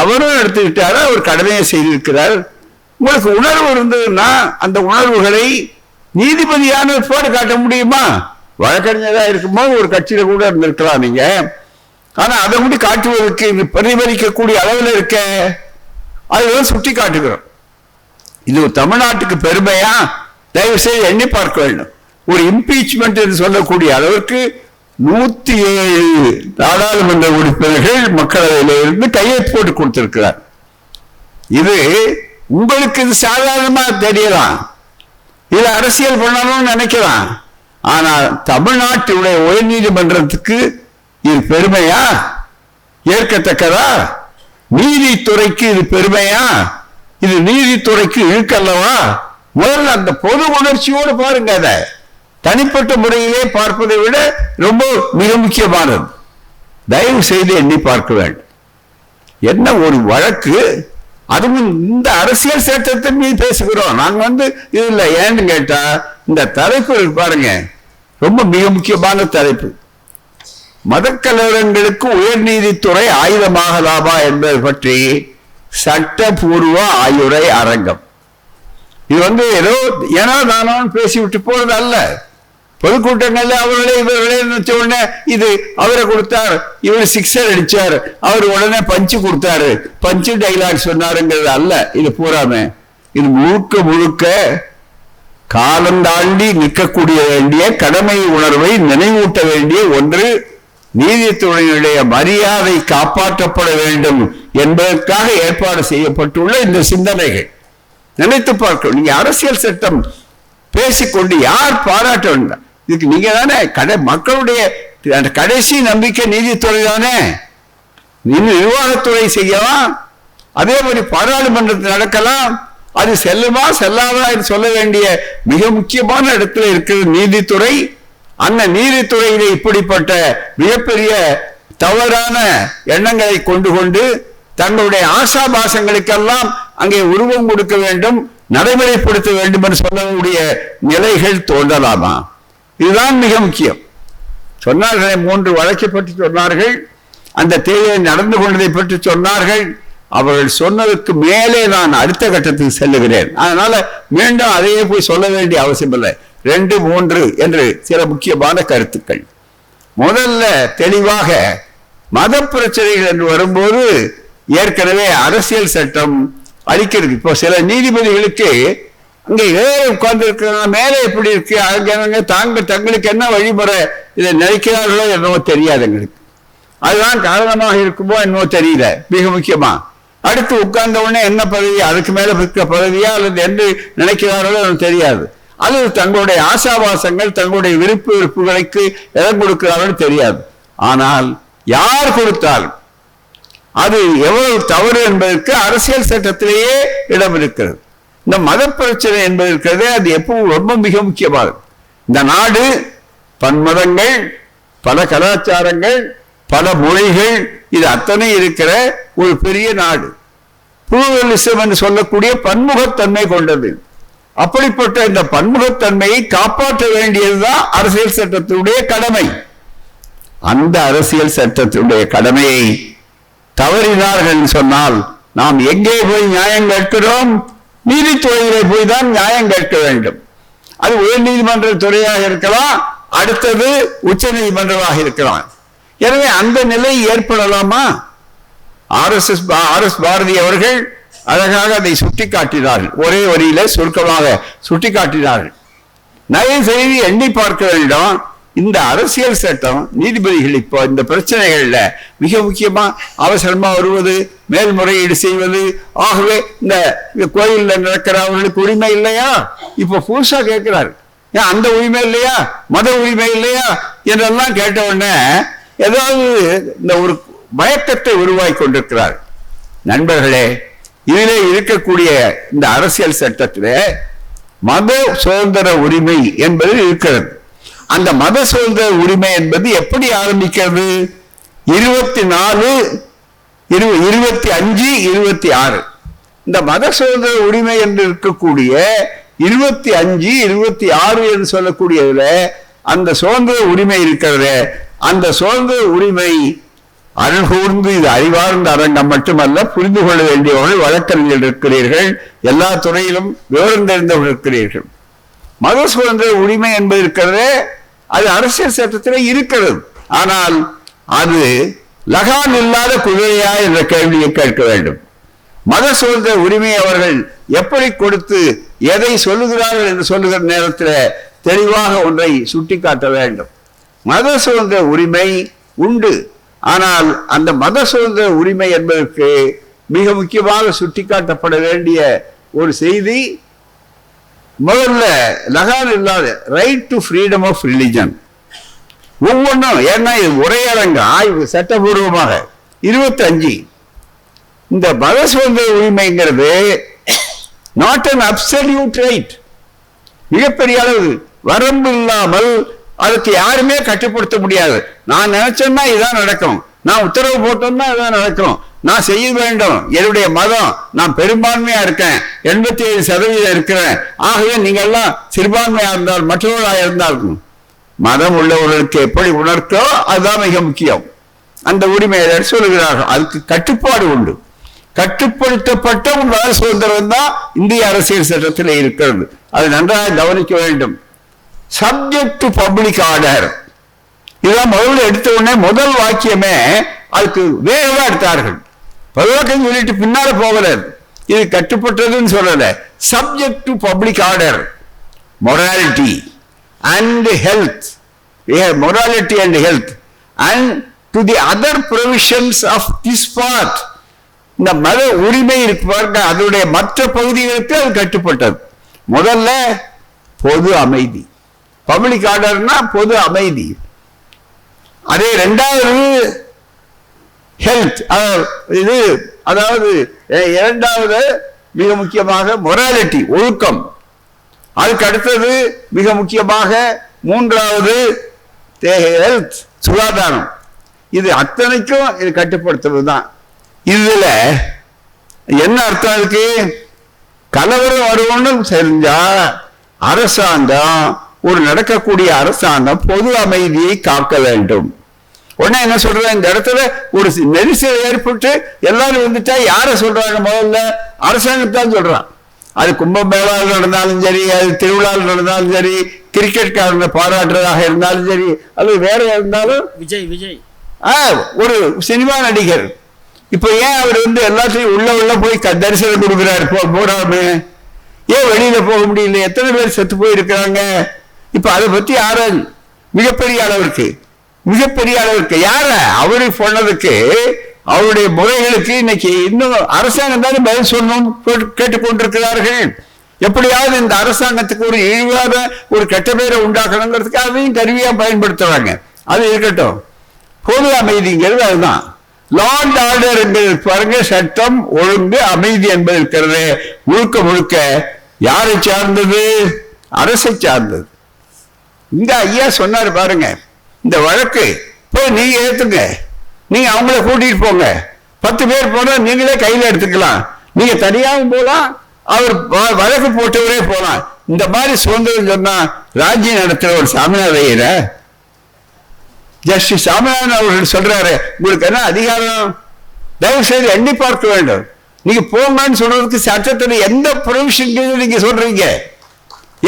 அவரும் எடுத்துக்கிட்டாரு, அவர் கடமையை செய்திருக்கிறார். உங்களுக்கு உணர்வு இருந்ததுன்னா அந்த உணர்வுகளை நீதிபதியான போடு காட்ட முடியுமா? வழக்கறிஞராக இருக்கும்போது ஒரு கட்சியில கூட இருந்திருக்கலாம் நீங்க. ஆனா அதை கூட காட்டுவதற்கு பிரதிபலிக்கக்கூடிய அளவில் இருக்க அதுதான் சுட்டி காட்டுகிறோம். இது தமிழ்நாட்டுக்கு பெருமையா? தயவு செய்து எண்ணி பார்க்க வேண்டும். ஒரு இம்பீச்மெண்ட் என்று சொல்லக்கூடிய அளவுக்கு 107 நாடாளுமன்ற உறுப்பினர்கள் மக்களவையில் இருந்து கையெழுத்து போட்டு கொடுத்திருக்கிறார். இது உங்களுக்கு இது சாதாரணமா தெரியலாம், இது அரசியல் பண்ணணும்னு நினைக்கலாம். ஆனால் தமிழ்நாட்டுடைய உயர் நீதிமன்றத்துக்கு இது பெருமையா? ஏற்கத்தக்கதா? நீதித்துறைக்கு இது பெருமையா? இது நீதித்துறைக்கு இழுக்கல்லவா? முதல்ல அந்த பொது உணர்ச்சியோடு பாருங்க. அதை தனிப்பட்ட முறையிலே பார்ப்பதை விட ரொம்ப மிக முக்கியமானது. தயவு செய்து எண்ணி பார்க்க வேண்டும். என்ன ஒரு வழக்கு, அதுவும் இந்த அரசியல் சட்டத்தின் மீது பேசுகிறோம். நாங்க இது இல்லை. ஏன்னு கேட்டா இந்த தலைப்பு பாருங்க, ரொம்ப மிக முக்கியமான தலைப்பு. மதக்கலவரங்களுக்கு உயர்நீதித்துறை ஆயுதமாகலாமா என்பது பற்றி சட்டபூர்வ ஆயுரை அரங்கம். இது ஏதோ ஏன்னா தானோன்னு பேசிவிட்டு போறது அல்ல. பொதுக்கூட்டங்கள்ல அவர்களே இவர்களே நினைச்ச உடனே இது அவரை கொடுத்தார், இவர் சிக்ஸர் அடிச்சார், அவர் உடனே பஞ்சு கொடுத்தாரு, பஞ்சு டைலாக் சொன்னாருங்கிறது அல்ல. இது பூராமே இது முழுக்க முழுக்க காலம் தாண்டி நிற்கக்கூடிய வேண்டிய கடமை உணர்வை நினைவூட்ட வேண்டிய ஒன்று. நீதித்துறையினுடைய மரியாதை காப்பாற்றப்பட வேண்டும் என்பதற்காக ஏற்பாடு செய்யப்பட்டுள்ள இந்த சிந்தனைகள் நினைத்து பார்க்க. நீங்க அரசியல் சட்டம் பேசிக்கொண்டு யார் பாராட்ட வேண்டும்? இதுக்கு நீங்க தானே மக்களுடைய கடைசி நம்பிக்கை நீதித்துறை தானே. நிர்வாகத்துறை செய்யலாம், அதே மாதிரி பாராளுமன்றத்தில் நடக்கலாம். அது செல்லுமா செல்லாதா என்று சொல்ல வேண்டிய மிக முக்கியமான இடத்துல இருக்கிற நீதித்துறை. அந்த நீதித்துறையில இப்படிப்பட்ட மிகப்பெரிய தவறான எண்ணங்களை கொண்டு தங்களுடைய ஆசாபாசங்களுக்கெல்லாம் அங்கே உருவம் கொடுக்க வேண்டும், நடைமுறைப்படுத்த வேண்டும் என்று சொல்லக்கூடிய நிலைகள் தோன்றலாமா? இதுதான் மிக முக்கியம். சொன்னார்கள் 3 வழக்கை பற்றி சொன்னார்கள், அந்த தேவை நடந்து கொண்டதை பற்றி சொன்னார்கள். அவர்கள் சொன்னதற்கு மேலே நான் அடுத்த கட்டத்துக்கு செல்லுகிறேன். அதனால மீண்டும் அதையே போய் சொல்ல வேண்டிய அவசியம் இல்லை. 2, 3 என்று சில முக்கியமான கருத்துக்கள். முதல்ல தெளிவாக மத பிரச்சனைகள் என்று வரும்போது ஏற்கனவே அரசியல் சட்டம் அளிக்கிறது. இப்போ சில நீதிபதிகளுக்கு அங்கே உட்கார்ந்து இருக்கிறாங்க, மேலே எப்படி இருக்கு, அங்கே தங்களுக்கு என்ன வழிமுறை இதை நினைக்கிறார்களோ என்னவோ தெரியாது எங்களுக்கு. அதுதான் காரணமாக இருக்குமோ என்னவோ தெரியல. மிக முக்கியமா அடுத்து உட்கார்ந்த உடனே என்ன பதவி, அதுக்கு மேல இருக்கிற பதவியா அல்லது என்று நினைக்கிறார்களோ தெரியாது. அது தங்களுடைய ஆசாபாசங்கள் தங்களுடைய விருப்பு வெறுப்புகளுக்கு இடம் கொடுக்கிறார்கள் தெரியாது. ஆனால் யார் கொடுத்தாலும் அது எவ்வளவு தவறு என்பதற்கு அரசியல் சட்டத்திலேயே இடம் இருக்கிறது. இந்த மத பிரச்சனை என்பது இருக்கிறதே, அது எப்பவும் ரொம்ப மிக முக்கியமானது. இந்த நாடு பன்மதங்கள், பல கலாச்சாரங்கள், பல மொழிகள், இது அத்தனை இருக்கிற ஒரு பெரிய நாடு. புளூரலிசம் என்று சொல்லக்கூடிய பன்முகத்தன்மை கொண்டது. அப்படிப்பட்ட இந்த பன்முகத்தன்மையை காப்பாற்ற வேண்டியதுதான் அரசியல் சட்டத்தினுடைய கடமை. அந்த அரசியல் சட்டத்தினுடைய கடமையை தவறினார்கள் சொன்னால் நாம் எங்கே போய் நியாயம் கேட்கிறோம்? நீதித்துறையிலே போய் தான் நியாயம் கேட்க வேண்டும். அது உயர் நீதிமன்ற துறையாக இருக்கலாம், அடுத்தது உச்ச நீதிமன்றமாக இருக்கலாம். எனவே அந்த நிலை ஏற்படலாமா? RS பாரதி அவர்கள் அழகாக அதை சுட்டிக்காட்டினார்கள். ஒரே வரியில சுருக்கமாக சுட்டிக்காட்டினார்கள். தயவு செய்து எண்ணி பார்க்க வேண்டும். இந்த அரசியல் சட்டம் நீதிபதிகள் இப்போ இந்த பிரச்சனைகள்ல மிக முக்கியமா அவசரமா வருவது, மேல்முறையீடு செய்வது. ஆகவே இந்த கோயில்ல நடக்கிற அவர்களுக்கு உரிமை இல்லையா? இப்ப புதுசா கேட்கிறார், ஏன் அந்த உரிமை இல்லையா, மத உரிமை இல்லையா என்றெல்லாம் கேட்ட உடனே ஏதாவது இந்த ஒரு மயக்கத்தை உருவாக்கி கொண்டிருக்கிறார். நண்பர்களே, இதிலே இருக்கக்கூடிய இந்த அரசியல் சட்டத்திலே மத சுதந்திர உரிமை என்பது இருக்கிறது. அந்த மத சுதந்திர உரிமை என்பது எப்படி ஆரம்பிக்கிறது? 24, 25, 26 இந்த மத சுதந்திர உரிமை என்று இருக்கக்கூடிய 25, 26 என்று சொல்லக்கூடியதுல அந்த சுதந்திர உரிமை இருக்கிறது. அந்த சுதந்திர உரிமை அருகூர்ந்து இது அறிவார்ந்த அரங்கம் மட்டுமல்ல, புரிந்து கொள்ள வேண்டியவர்கள் வழக்கறிஞர்கள் இருக்கிறீர்கள், எல்லா துறையிலும் விவரம் தெரிந்தவர்கள் இருக்கிறீர்கள். மத சுதந்திர உரிமை என்பது இருக்கிறது, அது அரசியல் சட்டத்தில் இருக்கிறது. ஆனால் அது லகான் இல்லாத குதிரையா என்ற கேள்வியை கேட்க வேண்டும். மத சுதந்திர உரிமை அவர்கள் எப்படி கொடுத்து எதை சொல்லுகிறார்கள் என்று சொல்லுகிற நேரத்தில் தெளிவாக ஒன்றை சுட்டிக்காட்ட வேண்டும். மத சுதந்திர உரிமை உண்டு, ஆனால் அந்த மத சுதந்திர உரிமை என்பதற்கு மிக முக்கியமாக சுட்டிக்காட்டப்பட வேண்டிய ஒரு செய்தி, முதல்ல லகான் இல்லாத right to freedom of religion. ஒவ்வொன்றும் ஏன்னா இது உரையரங்க ஆய்வு சட்டபூர்வமாக 25 இந்த மத சுதந்திர உரிமைங்கிறது நாட் அன் அப்சல்யூட் ரைட், மிகப்பெரிய அளவு வரம்பு இல்லாமல் அதுக்கு யாருமே கட்டுப்படுத்த முடியாது. நான் நினைச்சேன்னா இதான் நடக்கும், நான் உத்தரவு போட்டோம்னா இதான் நடக்கும், நான் செய்ய வேண்டும், என்னுடைய மதம், நான் பெரும்பான்மையா இருக்கேன், 87% இருக்கிறேன், ஆகவே நீங்க எல்லாம் சிறுபான்மையா இருந்தால் மற்றவர்களாக இருந்தாலும் மதம் உள்ளவர்களுக்கு எப்படி உணர்த்தோ அதுதான் மிக முக்கியம். அந்த உரிமையை சொல்லுகிறார்கள். அதுக்கு கட்டுப்பாடு உண்டு. கட்டுப்படுத்தப்பட்ட ஒரு மத சுதந்திரம் தான் இந்திய அரசியல் சட்டத்தில் இருக்கிறது. அது நன்றாக கவனிக்க வேண்டும். சப்ஜெக்ட் டு பப்ளிக் ஆர்டர், இதெல்லாம் முதல்ல எடுத்த உடனே முதல் வாக்கியமே அதுக்கு வேகமா எடுத்தார்கள். பலவாக்கம் சொல்லிட்டு பின்னால போகல, இது கட்டுப்பட்டதுன்னு சொல்லல. Subject to public order, morality and health, we have morality and health, and to the other provisions of this part. இந்த மத உரிமை இருக்கு பாருங்க, அதனுடைய மற்ற பகுதிகளுக்கு அது கட்டுப்பட்டது. முதல்ல பொது அமைதி, பப்ளிக் ஆர்டர்னா பொது அமைதி. அதே இரண்டாவது ஹெல்த், இது அதாவது இரண்டாவது மிக முக்கியமாக மொராலிட்டி, ஒழுக்கம். அதுக்கு அடுத்தது மிக முக்கியமாக மூன்றாவது ஹெல்த், சுகாதாரம். இது அத்தனைக்கும் இது கட்டுப்படுத்துவது தான். இதுல என்ன அர்த்தம் இருக்கு? கலவரம் வருவோன்னு தெரிஞ்சா அரசாங்கம், ஒரு நடக்கக்கூடிய அரசாங்கம் பொது அமைதியை காக்க வேண்டும். உடனே என்ன சொல்றேன், இந்த இடத்துல ஒரு நெரிசல் ஏற்பட்டு எல்லாரும் வந்துட்டா யாரை சொல்றாங்க? முதல்ல அரசாங்கத்தான் சொல்றான். அது கும்பமேளாவில் நடந்தாலும் சரி, அது திருவிழாவில் நடந்தாலும் சரி, கிரிக்கெட்காரங்க பாராட்டுறதாக இருந்தாலும் சரி, அல்லது வேற இருந்தாலும் விஜய் ஒரு சினிமா நடிகர் இப்ப ஏன் அவர் எல்லாத்தையும் உள்ள போய் தரிசனம் கொடுக்கிறார்? போடாம ஏன் வெளியில போக முடியல? எத்தனை பேர் செத்து போயிருக்கிறாங்க? இப்ப அதை பத்தி ஆராய்ச்சி மிகப்பெரிய அளவிற்கு யார அவரு சொன்னதுக்கு, அவருடைய முறைகளுக்கு இன்னைக்கு இன்னும் அரசாங்கம் தானே பதில் சொல்லணும் கேட்டுக்கொண்டிருக்கிறார்கள். எப்படியாவது இந்த அரசாங்கத்துக்கு ஒரு இழிவாத ஒரு கெட்ட பேரை உண்டாக்கணுங்கிறதுக்கு அதையும் கருவியா பயன்படுத்துறாங்க. அது இருக்கட்டும். பொது அமைதிங்கிறது அதுதான். லா அண்ட் ஆர்டர் என்பது பாருங்க, சட்டம் ஒழுங்கு அமைதி என்பது இருக்கிறது. முழுக்க யாரை சார்ந்தது? அரசை சார்ந்தது. இந்த ஐயா சொன்னாரு பாருங்க, இந்த வழக்கு போய் நீங்க ஏத்துங்க, நீங்க அவங்கள கூட்டிட்டு போங்க, 10 பேர் போனா நீங்களே கையில எடுத்துக்கலாம், நீங்க தனியாகவும் போலாம், அவர் வழக்கு போட்டவரே போலாம். இந்த மாதிரி சுதந்திரம் சொன்னா ராஜ்யம் நடத்துற ஒரு சாமிநாத ஐயர ஜஸ்டிஸ் சாமிநாதன் அவர்கள் சொல்றாரு, உங்களுக்கு என்ன அதிகாரம்? தயவு செய்து எண்ணி பார்க்க வேண்டும். நீங்க போங்கன்னு சொல்றதுக்கு சட்டத்துல எந்த ப்ரொவிஷன் நீங்க சொல்றீங்க?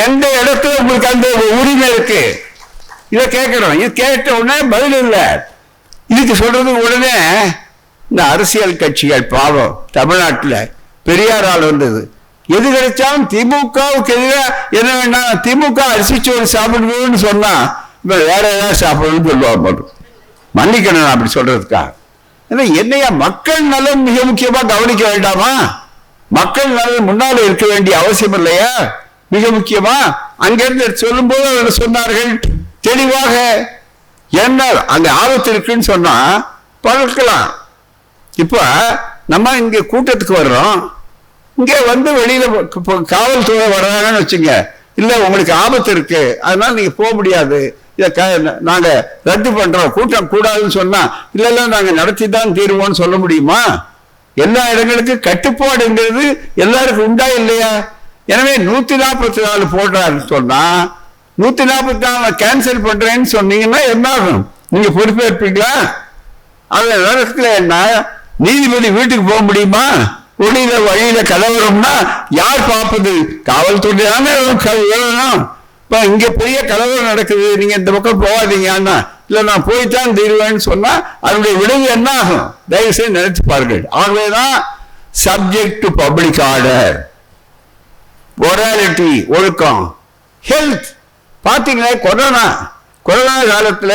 எந்த இடத்துல உங்களுக்கு அந்த உரிமை இருக்கு? இதை கேட்கணும். இது கேட்ட உடனே பதில் இல்லை. இதுக்கு சொல்றது உடனே இந்த அரசியல் கட்சிகள் பாவம், தமிழ்நாட்டில் பெரியாரால் வந்தது, எது கிடைச்சாலும் திமுகவுக்கு எதிராக என்ன வேண்டாம், திமுக அரிசிச்சோறு சாப்பிடுவோம்னு சொன்னா இப்ப வேற ஏதாவது சாப்பிடணும்னு சொல்லுவாங்க. மன்னிக்கணும் அப்படி சொல்றதுக்கா? என்னையா மக்கள் நலன் மிக முக்கியமா கவனிக்க வேண்டாமா? மக்கள் நலன் முன்னால இருக்க வேண்டிய அவசியம் இல்லையா? மிக முக்கியமா அங்கிருந்து சொல்லும் போது அவர்கள் சொன்னார்கள் தெளிவாக, என்ன அங்க ஆபத்து இருக்குன்னு சொன்னா பழக்கலாம். இப்ப நம்ம இங்க கூட்டத்துக்கு வர்றோம், இங்க வந்து வெளியில காவல்துறை வர்றாங்கன்னு வச்சுங்க, இல்ல உங்களுக்கு ஆபத்து இருக்கு அதனால நீங்க போக முடியாது, இதை நாங்க ரத்து பண்றோம், கூட்டம் கூடாதுன்னு சொன்னா இல்ல இல்ல நாங்க நடத்தி தான் தீர்வோம்னு சொல்ல முடியுமா? எல்லா இடங்களுக்கும் கட்டுப்பாடுங்கிறது எல்லாருக்கும் உண்டா இல்லையா? எனவே 144 போடுறாருன்னு சொன்னா 144 கேன்சல் பண்றேன்னு சொன்னீங்கன்னா என்ன ஆகும்? நீங்க பொறுப்பேற்பீங்களா? அது நேரத்துல என்ன நீதிபதி வீட்டுக்கு போக முடியுமா? வழியில கலவரம்னா யார் பார்ப்பது? காவல்துறையான இப்ப இங்க பெரிய கலவரம் நடக்குது, நீங்க இந்த பக்கம் போகாதீங்க, அண்ணா இல்ல நான் போய்தான் தீர்வேன்னு சொன்னா அதனுடைய விளைவு என்ன ஆகும்? தயவு செய்து நினைச்சு பாருங்கள். ஆகவேதான் subject to public order, morality, ஒழுக்கம், ஹெல்த். பாத்தீங்களா கொரோனா காலத்துல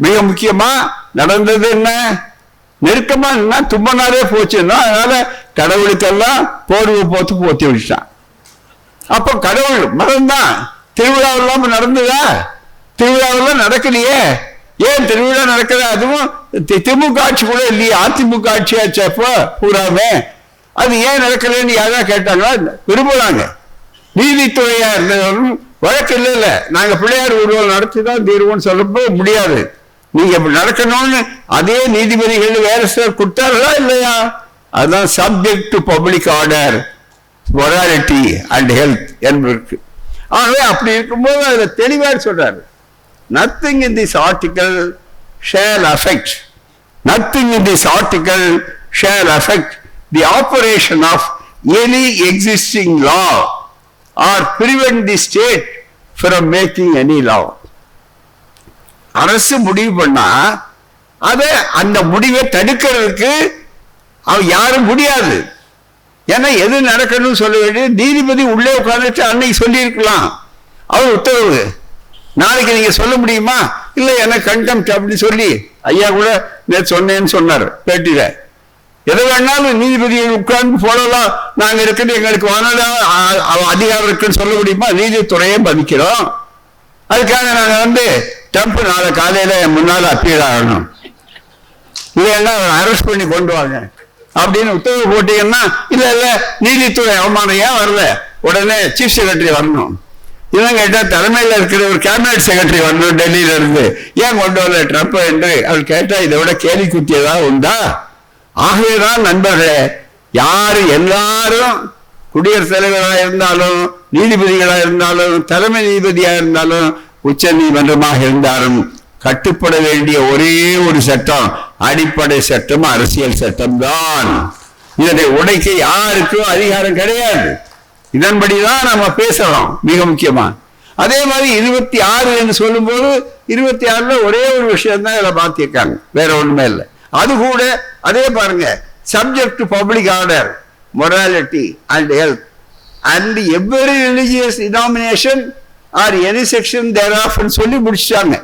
மிக முக்கியமா நடந்தது என்ன? நெருக்கமா என்ன தும்மனாலே போச்சுன்னா அதனால கடவுளுக்கெல்லாம் போர்வு போத்தி விட்டான். அப்ப கடவுள் மறந்தான். திருவிழாவெல்லாம் நடந்ததா? திருவிழாவெல்லாம் நடக்கலையே. ஏன் திருவிழா நடக்குது? அதுவும் திமுக ஆட்சி கூட இல்லையே, அதிமுக ஆட்சியாச்சப்போ பூராமே. அது ஏன் நடக்கலன்னு யாரா கேட்டாங்களா? விரும்புறாங்க. நீதித்துறையா இருந்தவரும் வழக்கு இல்ல நாங்க பிள்ளையார் ஊர்வலம் நடத்திதான் தீர்வோம்னு சொல்லப்போ முடியாது, நீங்க நடக்கணும்னு அதே நீதிபதிகள் வேற சிலர் கொடுத்தார்களா இல்லையா? அதுதான் subject to public order, morality and health என்பதற்கு. ஆகவே அப்படி இருக்கும்போது அதுல தெளிவா சொல்றாரு, nothing in this article shall affect, nothing in this article shall affect the operation of any existing law or prevent the state from making any law. அரசு முடிவு பண்ணா அத அந்த முடிவை தடுக்கிறதுக்கு யாரும் முடியாது. ஏன்னா எது நடக்கணும்னு சொல்ல வேண்டியது நீதிபதி உள்ளே உட்கார்ந்துட்டு அன்னைக்கு சொல்லி இருக்கலாம், அவர் உத்தரவு. நாளைக்கு நீங்க சொல்ல முடியுமா? இல்ல எனக்கு கண்டெம்ட் அப்படின்னு சொல்லி ஐயா கூட நேற்று சொன்னேன்னு சொன்னார் பேட்டியில. எது வேணாலும் நீதிபதி உட்கார்ந்து போடலாம், நாங்க இருக்கிறது எங்களுக்கு அதிகாரம் இருக்குன்னு சொல்ல முடியுமா? நீதித்துறையை மதிக்கிறோம். அதுக்காக நாங்க ட்ரம்ப் நாளை காலையில முன்னால அப்பீல் ஆகணும், இல்லைன்னா அரெஸ்ட் பண்ணி கொண்டு வாங்க அப்படின்னு உத்தரவு போட்டீங்கன்னா, இல்ல இல்ல நீதித்துறை அவமானம் ஏன் வரல, உடனே சீஃப் செக்ரட்டரி வரணும். இவன் கேட்டா தலைமையில் இருக்கிற ஒரு கேபினட் செக்ரட்டரி வரணும் டெல்லியில இருந்து, ஏன் கொண்டு வரல ட்ரம்ப் என்று அவர் கேட்டா இதை விட கேலி குத்தியதா உண்டா? ஆகவேதான் நண்பர்களே, யாரு எல்லாரும் குடியரசுத் தலைவராக இருந்தாலும் நீதிபதிகளாக இருந்தாலும் தலைமை நீதிபதியா இருந்தாலும் உச்ச நீதிமன்றமாக இருந்தாலும் கட்டுப்பட வேண்டிய ஒரே ஒரு சட்டம், அடிப்படை சட்டம், அரசியல் சட்டம் தான். இதனை உடைக்க யாருக்கும் அதிகாரம் கிடையாது. இதன்படிதான் நம்ம பேசலாம் மிக முக்கியமா. அதே மாதிரி 26 என்று சொல்லும் போது 26ல ஒரே ஒரு விஷயம் தான் இதில் மாத்திருக்காங்க, வேற ஒண்ணுமே இல்லை. அது கூட அதே பாருங்க, subject to public order, morality and health and every religious denomination or any section thereof சொல்லி முடிச்சாங்க.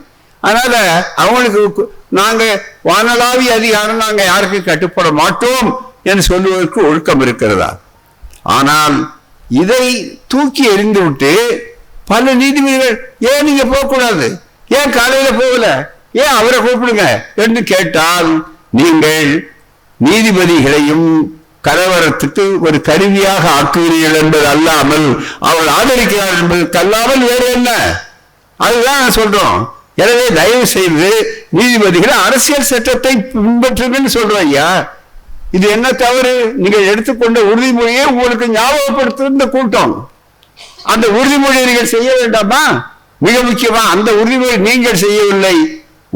அதனால அவங்களுக்கு நாங்க வானளாவிய அதிகாரம், நாங்க யாருக்கு கட்டுப்பட மாட்டோம் என்று சொல்லுவதற்கு ஒழுக்கம் இருக்கிறதா? ஆனால் இதை தூக்கி எறிந்து விட்டு பல நீதிபதிகள், ஏன் நீங்க போகக்கூடாது, ஏன் காலையில போகல, ஏன் அவரை கூப்பிடுங்க என்று கேட்டால், நீங்கள் நீதிபதிகளையும் கலவரத்துக்கு ஒரு கருவியாக ஆக்குகிறீர்கள் என்பது அல்லாமல் அவள் ஆதரிக்கிறார் என்பதற்கு அல்லாமல் வேறு என்ன? அதுதான் சொல்றோம். எனவே தயவு செய்து நீதிபதிகள் அரசியல் சட்டத்தை பின்பற்றுங்கன்னு சொல்றோம். ஐயா, இது என்ன தவறு? நீங்கள் எடுத்துக்கொண்ட உறுதிமொழியை உங்களுக்கு ஞாபகப்படுத்துகின்ற கூட்டம், அந்த உறுதிமொழியை நீங்கள் செய்ய வேண்டாமா? மிக முக்கியமா அந்த உறுதிமொழி நீங்கள் செய்யவில்லை,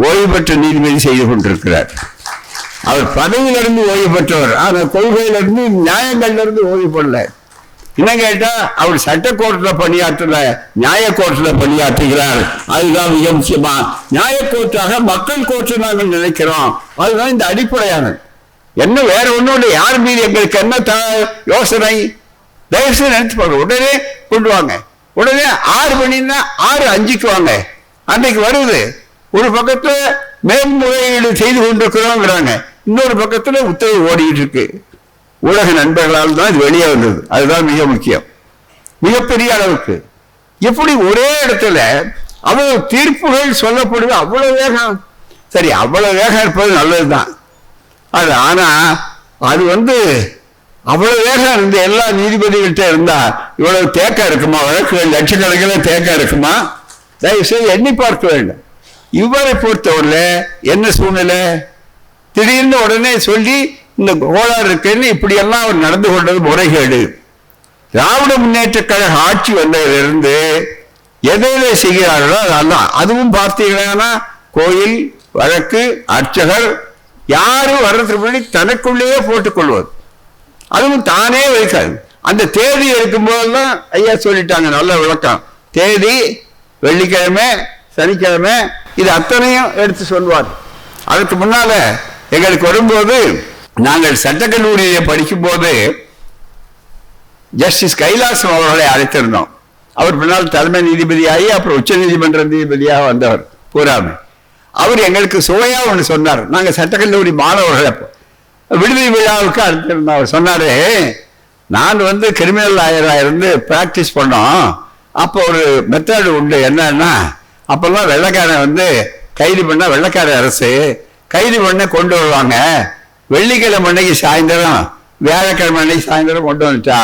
ஓய்வு பெற்ற நீதிபதி செய்து கொண்டிருக்கிறார். அவர் பதவியிலிருந்து ஓய்வு பெற்றவர், அந்த கொள்கையிலிருந்து நியாயங்கள்ல ஓய்வு பெறல. என்ன கேட்டா அவர் சட்ட கோர்ட்ல பணியாற்றல, நியாய கோர்ட்ல பணியாற்றுகிறார். அதுதான் மிக முக்கியமா. நியாய கோர்ட்டாக மக்கள் கோர்ட்டு நாங்கள் நினைக்கிறோம். அதுதான் இந்த அடிப்படையானது. என்ன வேற ஒன்றும் இல்லை. யார் மீது எங்களுக்கு என்ன யோசனை? தயவுசெய்து நினைச்சு பாருங்க. உடனே கொண்டு வாங்க. உடனே 6 மணின்னா 6:05 வாங்க. அன்றைக்கு வருது. ஒரு பக்கத்துல மேல்முறையீடு செய்து கொண்டிருக்கிறோங்கிறாங்க, இன்னொரு பக்கத்துல உத்தரவு ஓடிட்டு இருக்கு. ஊடக நண்பர்களால் தான் இது வெளியே வந்தது. அதுதான் மிக முக்கியம். மிகப்பெரிய அளவுக்கு எப்படி ஒரே இடத்துல அவ்வளவு தீர்ப்புகள் சொல்லப்படுது, அவ்வளவு வேகம். சரி, அவ்வளவு வேகம் இருப்பது நல்லதுதான். அது ஆனா அது அவ்வளவு வேகம் இருந்து எல்லா நீதிபதிகள்கிட்ட இருந்தா இவ்வளவு தேக்கம் இருக்குமா? வழக்குகள் லட்சக்கணக்கில் தேக்கம் இருக்குமா? தயவு செய்து எண்ணி பார்க்க வேண்டும். இவரை பொறுத்தவரை என்ன சூழ்நிலை? திடீர்னு உடனே சொல்லி இந்த கோளாறு இருக்குன்னு இப்படியெல்லாம் அவர் நடந்து கொண்டது முறைகேடு. திராவிட முன்னேற்ற கழக ஆட்சி வந்ததிலிருந்து எதை செய்கிறார்களோ அதெல்லாம். அதுவும் பார்த்தீங்கன்னா கோயில் வழக்கு, அர்ச்சகர் யாரும் வர்றதுக்கு முன்னாடி தனக்குள்ளேயே போட்டுக் கொள்வது, அதுவும் தானே வைக்காது. அந்த தேதி இருக்கும் போதெல்லாம் ஐயா சொல்லிட்டாங்க, நல்ல விளக்கம். தேதி வெள்ளிக்கிழமை, சனிக்கிழமை, இது அத்தனையும் எடுத்து சொல்வார். அதுக்கு முன்னால எங்களுக்கு வரும்போது, நாங்கள் சட்டக்கல்லூரியை படிக்கும் போது ஜஸ்டிஸ் கைலாசம் அவர்களை அழைத்திருந்தோம். அவர் பின்னால் தலைமை நீதிபதியாகி அப்புறம் உச்ச நீதிமன்ற நீதிபதியாக வந்தவர் பூராமே. அவர் எங்களுக்கு சுவையா ஒன்று சொன்னார். நாங்கள் சட்டக்கல்லூரி மாணவர்களை விடுதலை விழாவுக்கு அழைத்திருந்தோம். அவர் சொன்னாரு, நான் கிரிமினல் லாயராக இருந்து பிராக்டிஸ் பண்ணோம். அப்போ ஒரு மெத்தடு உண்டு. என்னன்னா, அப்பெல்லாம் வெள்ளைக்காரன் கைது பண்ண, வெள்ளைக்கார அரசு கைது பண்ண கொண்டு வருவாங்க. வெள்ளிக்கிழமை அன்னைக்கு சாயந்தரம், வியாழக்கிழமை அன்னைக்கு சாயந்தரம் கொண்டு வந்துட்டா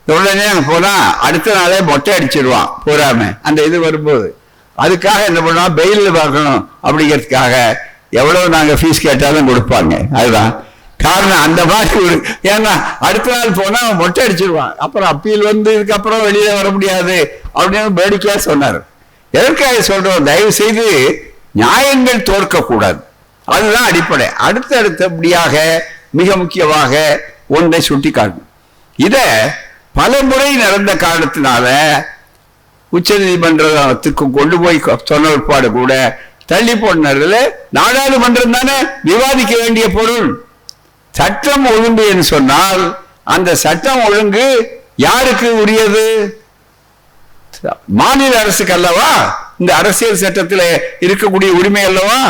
உடனே அங்கே போனா அடுத்த நாளே மொட்டை அடிச்சிருவான் பூராம. அந்த இது வரும்போது அதுக்காக என்ன பண்ணுவோம், பெயில் பார்க்கணும் அப்படிங்கிறதுக்காக எவ்வளவு நாங்க ஃபீஸ் கேட்டாலும் கொடுப்பாங்க. அதுதான் காரணம். அந்த மாதிரி ஒரு, ஏன்னா அடுத்த நாள் போனா அவன் மொட்டை அடிச்சிருவான். அப்புறம் அப்பீல் இதுக்கப்புறம் வெளியில வர முடியாது அப்படின்னு வேடிக்கையா சொன்னார். எதற்காக சொல்றோம், தயவு செய்து நியாயங்கள் தோற்கக்கூடாது. அதுதான் அடிப்படை. அடுத்தபடியாக மிக முக்கியமாக ஒன்றை சுட்டி காட்டும். இத பல முறை நடந்த காரணத்தினால உச்ச நீதிமன்றத்துக்கு கொண்டு போய் சொன்ன ஏற்பாடு கூட தள்ளி போனதுல, நாடாளுமன்றம் தானே விவாதிக்க வேண்டிய பொருள். சட்டம் ஒழுங்கு என்று சொன்னால் அந்த சட்டம் ஒழுங்கு யாருக்கு உரியது? மாநில அரசுக்கு அல்லவா? இந்த அரசியல் சட்டத்தில் இருக்கக்கூடிய உரிமை அல்லவா?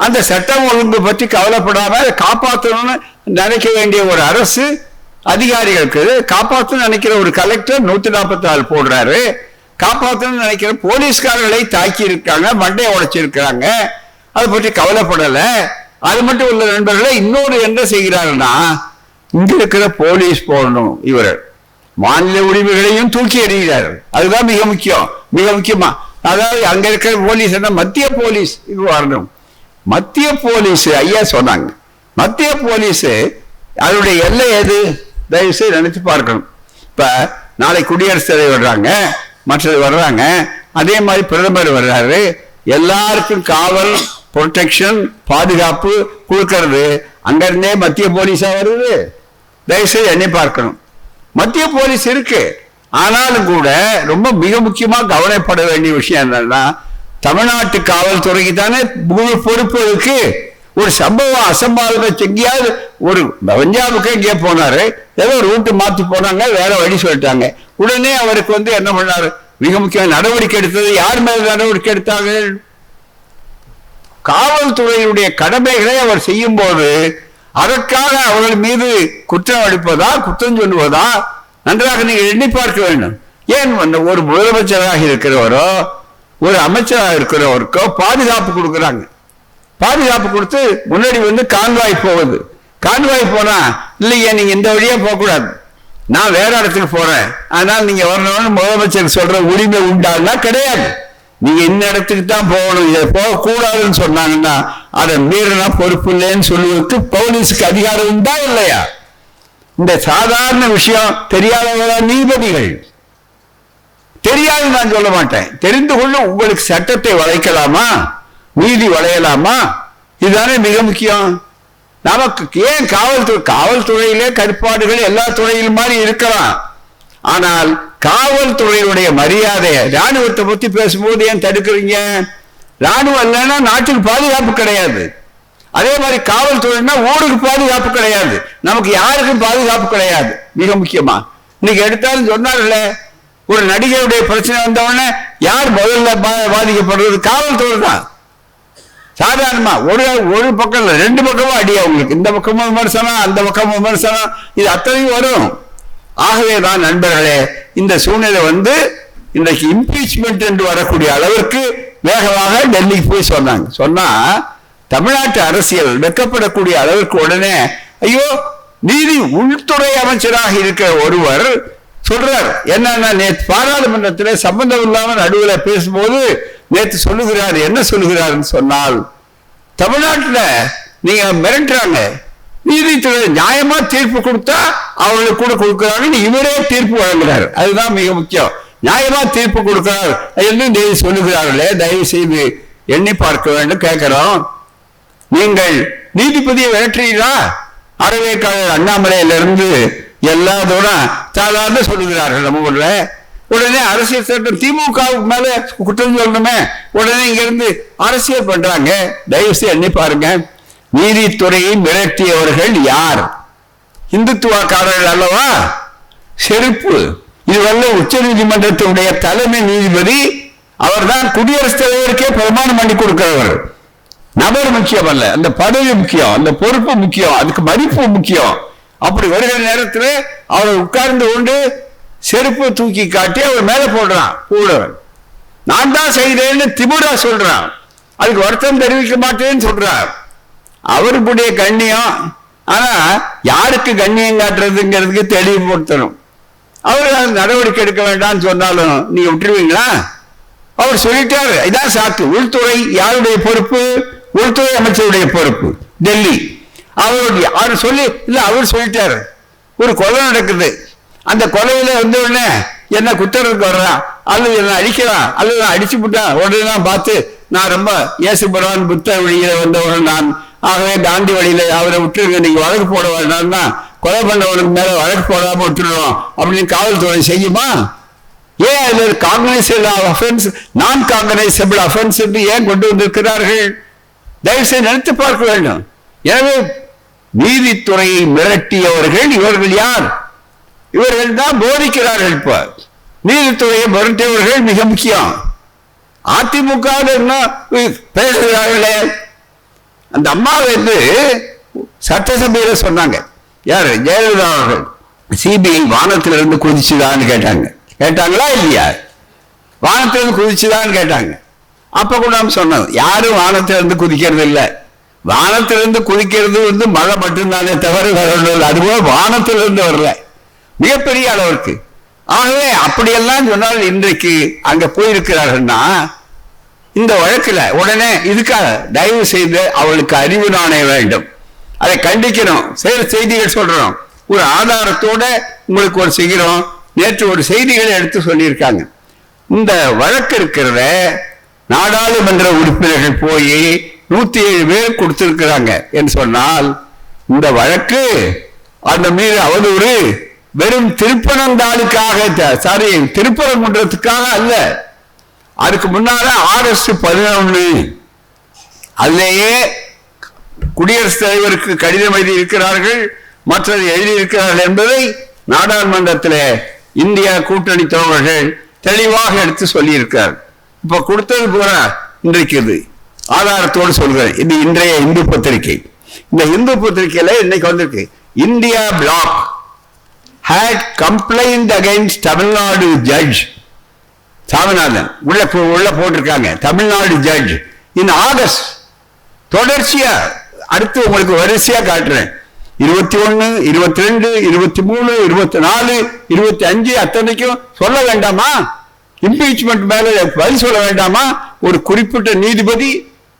அந்த சட்டம் ஒழுங்கு பற்றி கவலைப்படாம காப்பாற்றணும்னு நினைக்க வேண்டிய ஒரு அரசு அதிகாரிகளுக்கு, காப்பாற்றணும்னு நினைக்கிற ஒரு கலெக்டர் 144 போடுறாரு, காப்பாற்றணும்னு நினைக்கிற போலீஸ்காரர்களை தாக்கி இருக்காங்க, மண்டையை உடைச்சிருக்கிறாங்க, அதை பற்றி கவலைப்படல. அது மட்டும் உள்ள நண்பர்களை இன்னொரு என்ன செய்கிறாருன்னா, இங்க இருக்கிற போலீஸ் போடணும், இவர் மாநில உரிமைகளையும் தூக்கி எறிகிறார். அதுதான் மிக முக்கியம். மிக முக்கியமா அதாவது அங்க இருக்கிற போலீஸ் என்ன, மத்திய போலீஸ் இது வரணும். மத்திய போலீஸ் ஐயா சொன்னாங்க, மத்திய போலீஸ் அதனுடைய எல்லை எது? தயவு செய்து நினைச்சு பார்க்கணும். இப்ப நாளை குடியரசுத் தலைவர் வர்றாங்க, மற்றது வர்றாங்க, அதே மாதிரி பிரதமர் வர்றாரு. எல்லாருக்கும் காவல், ப்ரொடெக்ஷன், பாதுகாப்பு கொடுக்கறது அங்க இருந்தே மத்திய போலீஸா வருது. தயவுசெய்து எண்ணி பார்க்கணும். மத்திய போலீஸ் இருக்கு, ஆனாலும் கூட ரொம்ப மிக முக்கியமா கவலைப்பட வேண்டிய விஷயம் என்னன்னா, தமிழ்நாட்டு காவல்துறைக்கு தானே முழு பொறுப்பு இருக்கு. ஒரு சம்பவம் அசம்பாவிதம் எங்கேயாவது, ஒரு பஞ்சாபுக்கு எங்கேயோ போனாரு, ஏதோ ரூட்டு மாத்தி போனாங்க, வேற வழி சொல்லிட்டாங்க, உடனே அவருக்கு என்ன பண்ணாரு, மிக முக்கியமான நடவடிக்கை எடுத்தது. யார் மேல நடவடிக்கை எடுத்தாங்க? காவல்துறையினுடைய கடமைகளை அவர் செய்யும் போது அதற்காக அவர்கள் மீது குற்றம் அளிப்பதா, குற்றம் சொல்லுவதா, நன்றாக நீங்கள் எண்ணி பார்க்க வேண்டும். ஏன் ஒரு முதலமைச்சராக இருக்கிறவரோ ஒரு அமைச்சராக இருக்கிறவருக்கோ பாதுகாப்பு கொடுக்குறாங்க. பாதுகாப்பு கொடுத்து முன்னாடி கான்வாய் போகுது. கான்வாய் போனா, இல்லையா நீங்க இந்த வழியா போகக்கூடாது, நான் வேற இடத்துக்கு போறேன், அதனால நீங்க வரணும்னு முதலமைச்சர் சொல்ற உரிமை உண்டானா கிடையாது. நீங்க இந்த இடத்துக்கு தான் போகணும், இதை போகக்கூடாதுன்னு சொன்னாங்கன்னா அதை மீறினா பொறுப்பு இல்லைன்னு சொல்லுவதற்கு போலீஸுக்கு அதிகாரம் உண்டா இல்லையா? இந்த சாதாரண விஷயம் தெரியாதவங்களா நீதிபதிகள்? தெரியாது நான் சொல்ல மாட்டேன், தெரிந்து கொள்ள உங்களுக்கு சட்டத்தை வளைக்கலாமா, நீதி வளையலாமா? இதுதானே மிக முக்கியம். நமக்கு ஏன் காவல்துறையிலே கற்பாடுகள் எல்லா துறையிலும் மாதிரி இருக்கலாம், ஆனால் காவல்துறையினுடைய மரியாதை, ராணுவத்தை பத்தி பேசும்போது ஏன் தடுக்கிறீங்க? ராணுவம் இல்லைன்னா நாட்டுக்கு பாதுகாப்பு கிடையாது. அதே மாதிரி காவல்துறைனா ஊருக்கு பாதுகாப்பு கிடையாது, நமக்கு யாருக்கும் பாதுகாப்பு கிடையாது. மிக முக்கியமா இன்னைக்கு எடுத்தாலும் சொன்னார்ல, ஒரு நடிகருடைய பிரச்சனை வந்தவொடனே யார் முதல்ல பாதிக்கப்படுறது? காவல்துறை தான். சாதாரணமா ஒரு பக்கம் இல்லை, 2 பக்கமும் அடியா உங்களுக்கு, இந்த பக்கமும் விமர்சனம், அந்த பக்கமும் விமர்சனம், இது அத்தனையும் வரும். ஆகவே தான் நண்பர்களே, இந்த சூழ்நிலை இன்றைக்கு இம்பீச்மெண்ட் என்று வரக்கூடிய அளவிற்கு வேகமாக டெல்லிக்கு போய் சொன்னாங்க. சொன்னா தமிழ்நாட்டு அரசியல் வெக்கப்படக்கூடிய அளவிற்கு உடனே ஐயோ, நீதி உள்துறை அமைச்சராக இருக்கிற ஒருவர் சொல்றார் என்னன்னா, நேற்று பாராளுமன்றத்தில் சம்பந்தம் இல்லாமல் நடுவில் பேசும்போது நேற்று சொல்லுகிறார், என்ன சொல்லுகிறார் சொன்னால், தமிழ்நாட்டில் நீங்க மிரட்டுறாங்க, நீதித்துறை நியாயமா தீர்ப்பு கொடுத்தா அவங்களுக்கு கூட கொடுக்கிறாங்க, இவரே தீர்ப்பு வழங்குறாரு, அதுதான் மிக முக்கியம். நியாயமா தீர்ப்பு கொடுக்கிறார் என்று நீதி சொல்லுகிறார்களே, தயவு செய்து எண்ணி பார்க்க வேண்டும். கேட்கிறோம், நீங்கள் நீதிபதியை விரட்டுறீங்களா? அறவேக்காளர் அண்ணாமலையிலிருந்து எல்லாத்தோட சாதாரண சொல்லுகிறார்கள் நம்ம ஊர்ல. உடனே அரசியல் சட்டம் திமுகவுக்கு மேல குற்றம் சொல்லணுமே, உடனே இங்க இருந்து அரசியல் பண்றாங்க. தயவு செய்து எண்ணி பாருங்க, நீதித்துறையை மிரட்டியவர்கள் யார்? இந்துத்துவக்காரர்கள் அல்லவா? செருப்பு. இதுவல்ல உச்ச நீதிமன்றத்தினுடைய தலைமை நீதிபதி, அவர்தான் குடியரசுத் தலைவருக்கே பிரமாணம் பண்ணி கொடுக்கிறவர். நபர் முக்கியம் அல்ல, அந்த பதவி முக்கியம், அந்த பொறுப்பு முக்கியம், அதுக்கு மதிப்பு முக்கியம். அப்படி வருகிற நேரத்தில் அவர் உட்கார்ந்து கொண்டு செருப்பு தூக்கி காட்டி அவர் மேல போடுறான். கூடவன் நான் தான் செய்தேன்னு திமுறா சொல்றான், அதுக்கு வருத்தம் தெரிவிக்க மாட்டேன்னு சொல்றார். அவருக்குடைய கண்ணியம். ஆனா யாருக்கு கண்ணியம் காட்டுறதுங்கிறதுக்கு தெளிவுபடுத்தணும். அவர் நடவடிக்கை எடுக்க வேண்டாம்னு சொன்னாலும் நீங்க விட்டுருவீங்களா? அவர் சொல்லிட்டாரு, இதான் சாக்கு. உள்துறை யாருடைய பொறுப்பு? உள்துறை அமைச்சருடைய பொறுப்பு, டெல்லி. அவர் சொல்லி இல்ல, அவர் சொல்லிட்டாரு, ஒரு கொலை நடக்குது, அந்த கொலையில வந்த உடனே என்ன குத்துறதுக்கு வர்றான், அல்லது என்ன அடிக்கிறான், அல்லது நான் அடிச்சு விட்டான், உடனே நான் பார்த்து நான் ரொம்ப ஏசுபடான் புத்த வழியில வந்தவன் நான், ஆகவே காந்தி வழியில அவரை விட்டுருங்க, நீங்க வழக்கு போட வேண்டாம்னா கொலை பண்ணவனுக்கு மேல வழக்கு போடாம விட்டுருவோம் அப்படின்னு காவல்துறை செய்யுமா? ஏன் அதில் காங்கிரஸ் அஃபென்ஸ், நான் காங்கிரஸபிள் அஃபென்ஸ் என்று ஏன் கொண்டு வந்திருக்கிறார்கள்? தயவு செய்து நினைத்து பார்க்க வேண்டும். எனவே நீதித்துறையை மிரட்டியவர்கள் இவர்கள் யார்? இவர்கள் தான் போதிக்கிறார்கள். இப்ப நீதித்துறையை மிரட்டியவர்கள் மிக முக்கியம். அதிமுக பேசுகிறார்களே, அந்த அம்மாவை வந்து சட்டசபையில சொன்னாங்க, யாரு? ஜெயலலிதா அவர்கள். சிபிஐ வானத்திலிருந்து குதிச்சுதான்னு கேட்டாங்க. கேட்டாங்களா இல்லையா? வானத்திலிருந்து குதிச்சுதான்னு கேட்டாங்க. அப்ப கூட நாம் சொன்னோம், யாரும் வானத்திலிருந்து குதிக்கிறது இல்லை. வானத்திலிருந்து குதிக்கிறது வந்து மழை மட்டும்தானே தவிர வரல, அதுபோல வானத்திலிருந்து வரல, மிகப்பெரிய அளவிற்கு. ஆகவே அப்படியெல்லாம் சொன்னால் இன்றைக்கு அங்க போயிருக்கிறார்கள்னா இந்த வழக்குல உடனே இதுக்காக தயவு செய்து அவளுக்கு அறிவு நாணய வேண்டும், அதை கண்டிக்கணும். செய்திகள் சொல்றோம், ஒரு ஆதாரத்தோட உங்களுக்கு ஒரு செய்கிறோம். நேற்று ஒரு செய்திகளை எடுத்து சொல்லியிருக்காங்க. இந்த வழக்கு இருக்கிறத நாடாளுமன்ற உறுப்பினர்கள் போய் 107 பேர் கொடுத்திருக்கிறாங்க என்று சொன்னால், இந்த வழக்கு அந்த மீது அவதூறு வெறும் திருப்பனந்தாளுக்காக, சாரி திருப்பரங்குன்றத்துக்காக அல்ல, அதுக்கு முன்னால ஆகஸ்ட் 11 அதிலேயே குடியரசுத் தலைவருக்கு கடிதம் எழுதி இருக்கிறார்கள், மற்றது எழுதியிருக்கிறார்கள் என்பதை நாடாளுமன்றத்தில் இந்தியா கூட்டணி தோழர்கள் தெளிவாக எடுத்து சொல்லியிருக்கிறார். இப்ப கொடுத்தது போல இன்றைக்கு இது ஆதாரத்தோடு சொல்கிறேன். இது இன்றைய இந்து பத்திரிகை. இந்த இந்து பத்திரிகையில இன்னைக்கு வந்திருக்கு, India bloc had complained against Tamil Nadu judge Swaminathan. உள்ள போட்டிருக்காங்க, தமிழ்நாடு ஜட்ஜ் இன் ஆகஸ்ட். தொடர்ச்சியா அடுத்து உங்களுக்கு வரிசையா காட்டுறேன். 21, 22, 23, 24, 25 அத்தனைக்கும் சொல்ல வேண்டாமா? இம்பீச்மெண்ட் மேல பதில் சொல்ல வேண்டாமா? ஒரு குறிப்பிட்ட நீதிபதி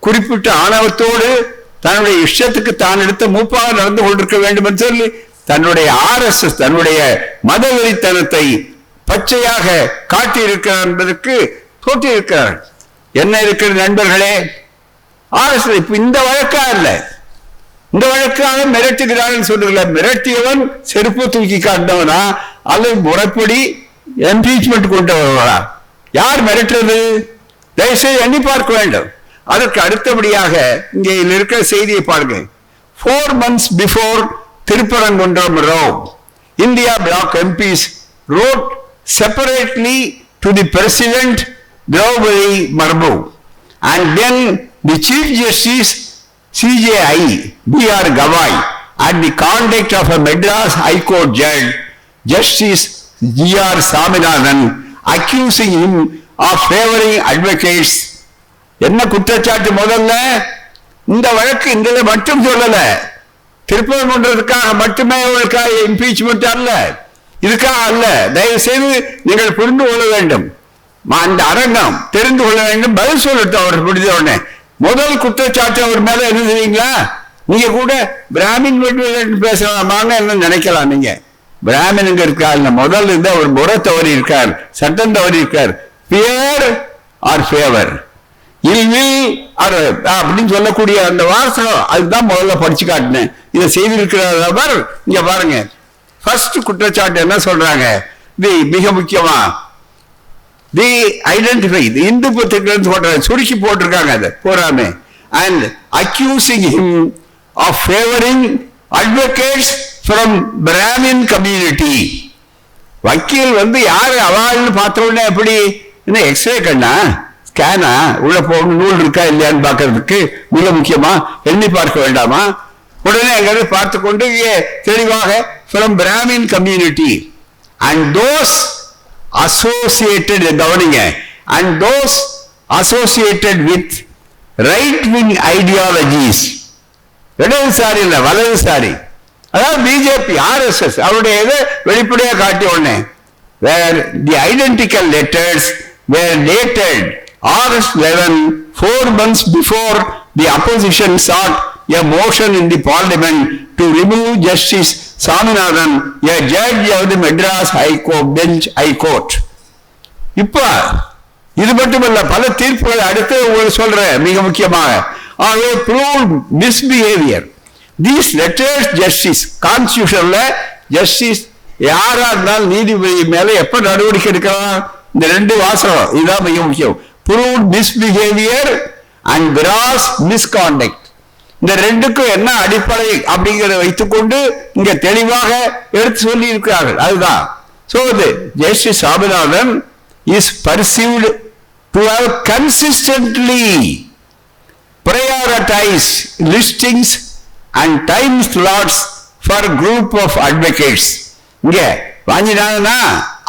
குறிப்பிட்ட ஆணவத்தோடு தன்னுடைய இஷ்டத்துக்கு தான் எடுத்த மூப்பாக நடந்து கொண்டிருக்க வேண்டும் என்று சொல்லி தன்னுடைய RSS தன்னுடைய மதவெறித்தனத்தை பச்சையாக காட்டியிருக்கிறார் என்பதற்கு தோற்றியிருக்கிறார். என்ன இருக்கிற நண்பர்களே, RSS இப்ப இந்த வழக்கா இல்ல, இந்த வழக்காக மிரட்டுகிறார்கள் சொல்லுங்கள. மிரட்டியவன் செருப்பு தூக்கி காட்டினவனா அல்லது முறைப்படி இம்பீச்மெண்ட் கொண்டு வருவாரா? யார் மிரட்டுறது? தயவுசெய்து எண்ணி பார்க்க வேண்டும். அதற்கு அடுத்தபடியாக இங்கே இருக்கிற செய்தியை பாருங்க. 4 months before Tirupparankunram row, India bloc MPs wrote separately to the President Draupadi Murmu, and then the Chief Justice CJI B.R. Gavai at the conduct of a Madras High Court judge, Justice G.R. Saminathan, accusing him of favoring advocates. என்ன குற்றச்சாட்டு? முதல்ல இந்த வழக்கு இந்த மட்டும் சொல்லல, திருப்பரங்குன்றதுக்காக மட்டுமே அவர்களுக்காக இம்பீச்மெண்ட் அல்ல, இதுக்காக அல்ல. தயவு செய்து நீங்கள் புரிந்து கொள்ள வேண்டும், அந்த அரங்கம் தெரிந்து கொள்ள வேண்டும். பதில் சொல்லட்டும் அவர் முடிஞ்ச உடனே. முதல் குற்றச்சாட்டு அவர் மேல என்ன தெரியுங்களா? நீங்க கூட பிராமின் பேசலாமான்னு என்ன நினைக்கலாம். நீங்க பிராமினுங்க இருக்காரு, முதல்ல இருந்து அவர் முறை தவறி இருக்கார், சட்டம் தவறி இருக்கார். பியர் ஆர் ஃபேவர், அப்படின்னு சொல்லக்கூடிய அந்த வாசகம், அதுதான் முதல்ல படிச்சு காட்டினேன். இதை செய்திருக்கிறார். இங்க பாருங்க, ஃபர்ஸ்ட் குற்றச்சாட்டு என்ன சொல்றாங்க? மிக முக்கியமா தி ஐடென்டிஃபை, இந்து பத்திரிகை சொல்றாங்க, சுருக்கி போட்டிருக்காங்க அதை போறாமே. And accusing him of favouring advocates from Brahmin community. வக்கீல் யாரு அவாள்னு பார்த்த உடனே எப்படி என்ன எக்ஸ்ரே கண்ணா ஸ்கேனா உள்ள போகணும், நூல் இருக்கா இல்லையான்னு பார்க்கறதுக்கு மிக முக்கியமா எண்ணி பார்க்க வேண்டாமா? உடனே எங்க பார்த்து கொண்டு தெளிவாக from Brahmin community and those associated, கவனிங்க, and those associated with right wing ideologies. இடதுசாரி இல்ல, வலதுசாரி, அதாவது பிஜேபி RSS அவருடைய இதை வெளிப்படையாக காட்டிய உடனே where the identical letters were dated August 11, 4 months before the opposition sought a motion in the parliament to remove Justice Swaminathan, a judge of the Madras High Court bench High Court. இப்ப இது மட்டுமல்ல, பல தீர்ப்புகள் அடுத்து உங்களுக்கு சொல்றேன். மிக முக்கியமாக proved misbehavior. These letters justice, கான்ஸ்டிடியூஷன்ல ஜஸ்டிஸ் யாரா இருந்தாலும் நீதிபதி மேல எப்ப நடவடிக்கை எடுக்கலாம்? இந்த ரெண்டு வாசகம், இதுதான் மிக முக்கியம். proved misbehavior and gross misconduct. இந்த ரெண்டுக்கும் என்ன அடிப்படை அப்படிங்கிறத வைத்துக்கொண்டு இங்க தெளிவாக எடுத்து சொல்லி இருக்கிறார்கள். அதுதான் justice Saminathan is perceived to have consistently prioritized listings and time slots for group of advocates. இங்க வாங்கினாங்கன்னா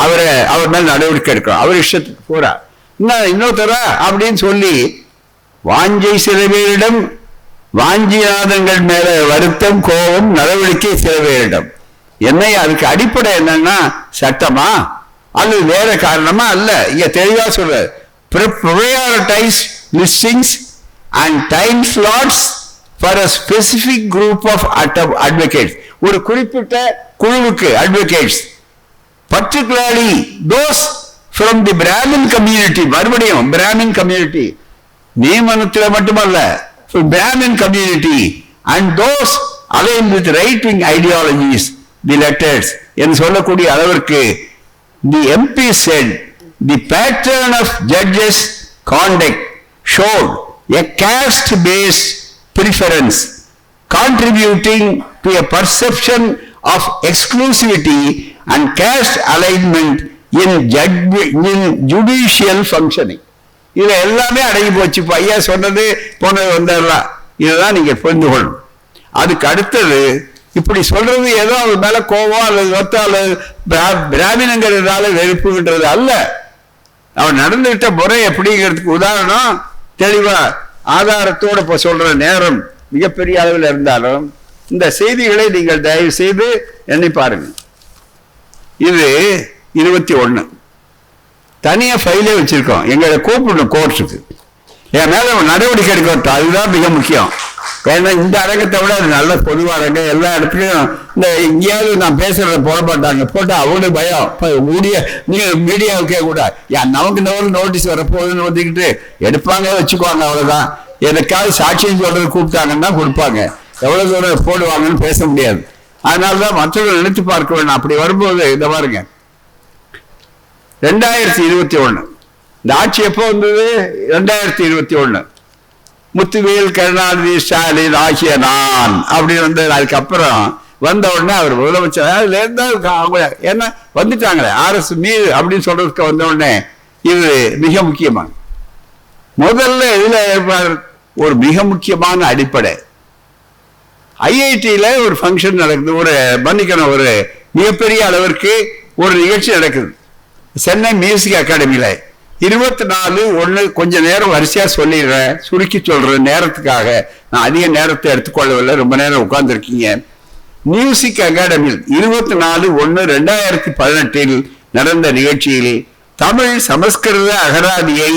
அவர் மேல நடவடிக்கை எடுக்கணும், அவர் இஷ்டத்துக்கு போறா இன்னொருத்தர அப்படின்னு சொல்லி வாஞ்சை சில பேரிடம், வாஞ்சிநாதங்கள் மேல வருத்தம், கோபம், நடவடிக்கை சில பேரிடம். என்ன அதுக்கு அடிப்படை என்னன்னா சட்டமா அல்லது வேற காரணமா அல்ல. இங்க தெளிவா சொல்ற prioritize listings and time slots for a specific group of advocates. ஒரு குறிப்பிட்ட குழுவுக்கு advocates, particularly those from the Brahmin community. மறுபடியும் Brahmin community நியமனத்தில் மட்டுமல்ல, Brahmin community and those aligned with right wing ideologies. The letters என்று சொல்லக்கூடிய அளவிற்கு the MP said the pattern of judges conduct showed a caste based preference contributing to a perception of exclusivity and caste alignment in judicial functioning. இதுல எல்லாமே அடங்கி போச்சு. ஐயா சொன்னது போனது வந்ததெல்லாம் இதுதான் நீங்க புரிந்து கொள்ளணும். அதுக்கு அடுத்தது இப்படி சொல்றது ஏதோ அவர் மேல கோபம் அல்லது வருத்தம் அல்லது பிராமினங்கிறதால வெறுப்புன்றது அல்ல. அவன் நடந்துகிட்ட முறை எப்படிங்கிறதுக்கு உதாரணம் தெளிவா ஆதாரத்தோட இப்ப சொல்ற நேரம் மிகப்பெரிய அளவில் இருந்தாலும் இந்த செய்திகளை நீங்கள் தயவு செய்து எண்ணி பாருங்க. இது 21 தனியா ஃபைலே வச்சிருக்கோம். எங்களை கூப்பிடணும் கோர்ட்டுக்கு, என் மேல நடவடிக்கை எடுக்க, அதுதான் மிக முக்கியம். ஏன்னா இந்த அரங்கத்தை விட அது நல்ல பொதுவாக அரங்க. எல்லா இடத்துலையும் இந்த எங்கேயாவது நான் பேசுறத போட மாட்டாங்க, போட்டா அவங்களுக்கு பயம். மீடியாவுக்கே கூட நமக்கு நோட்டீஸ் வரப்போகுதுன்னு வந்துக்கிட்டு எடுப்பாங்க, வச்சுக்குவாங்க, அவ்வளவுதான். எனக்காவது சாட்சியம் சொல்றது கூப்பிட்டாங்கன்னா கொடுப்பாங்க, எவ்வளவு தூரம் போடுவாங்கன்னு பேச முடியாது. அதனாலதான் மற்றவர்கள் நினைத்து பார்க்க வேணும். அப்படி வரும்போது இந்த பாருங்க, 2021 இந்த ஆட்சி எப்போ வந்தது? 2021 முத்துவேல், கருணாநிதி, ஸ்டாலின் ஆகிய நான் அப்படின்னு வந்தது. அதுக்கப்புறம் வந்த உடனே அவர் முதலமைச்சர் அதுல இருந்தா அவங்க என்ன வந்துட்டாங்களே RS மீது அப்படின்னு சொல்றதுக்கு வந்த உடனே இது மிக முக்கியமான முதல்ல இதுல ஒரு மிக முக்கியமான அடிப்படை. IITல ஒரு ஃபங்க்ஷன் நடக்குது, ஒரு மன்னிக்கணும், ஒரு மிகப்பெரிய அளவிற்கு ஒரு நிகழ்ச்சி நடக்குது. சென்னை மியூசிக் அகாடமியில 24/1 கொஞ்ச நேரம் வரிசையா சொல்லிடுறேன், சுருக்கி சொல்றேன் நேரத்துக்காக. நான் அதிக நேரத்தை எடுத்துக்கொள்ளவில்லை, ரொம்ப நேரம் உட்கார்ந்துருக்கீங்க. மியூசிக் அகாடமியில் 24/1/2018 நடந்த நிகழ்ச்சியில் தமிழ் சமஸ்கிருத அகராதியை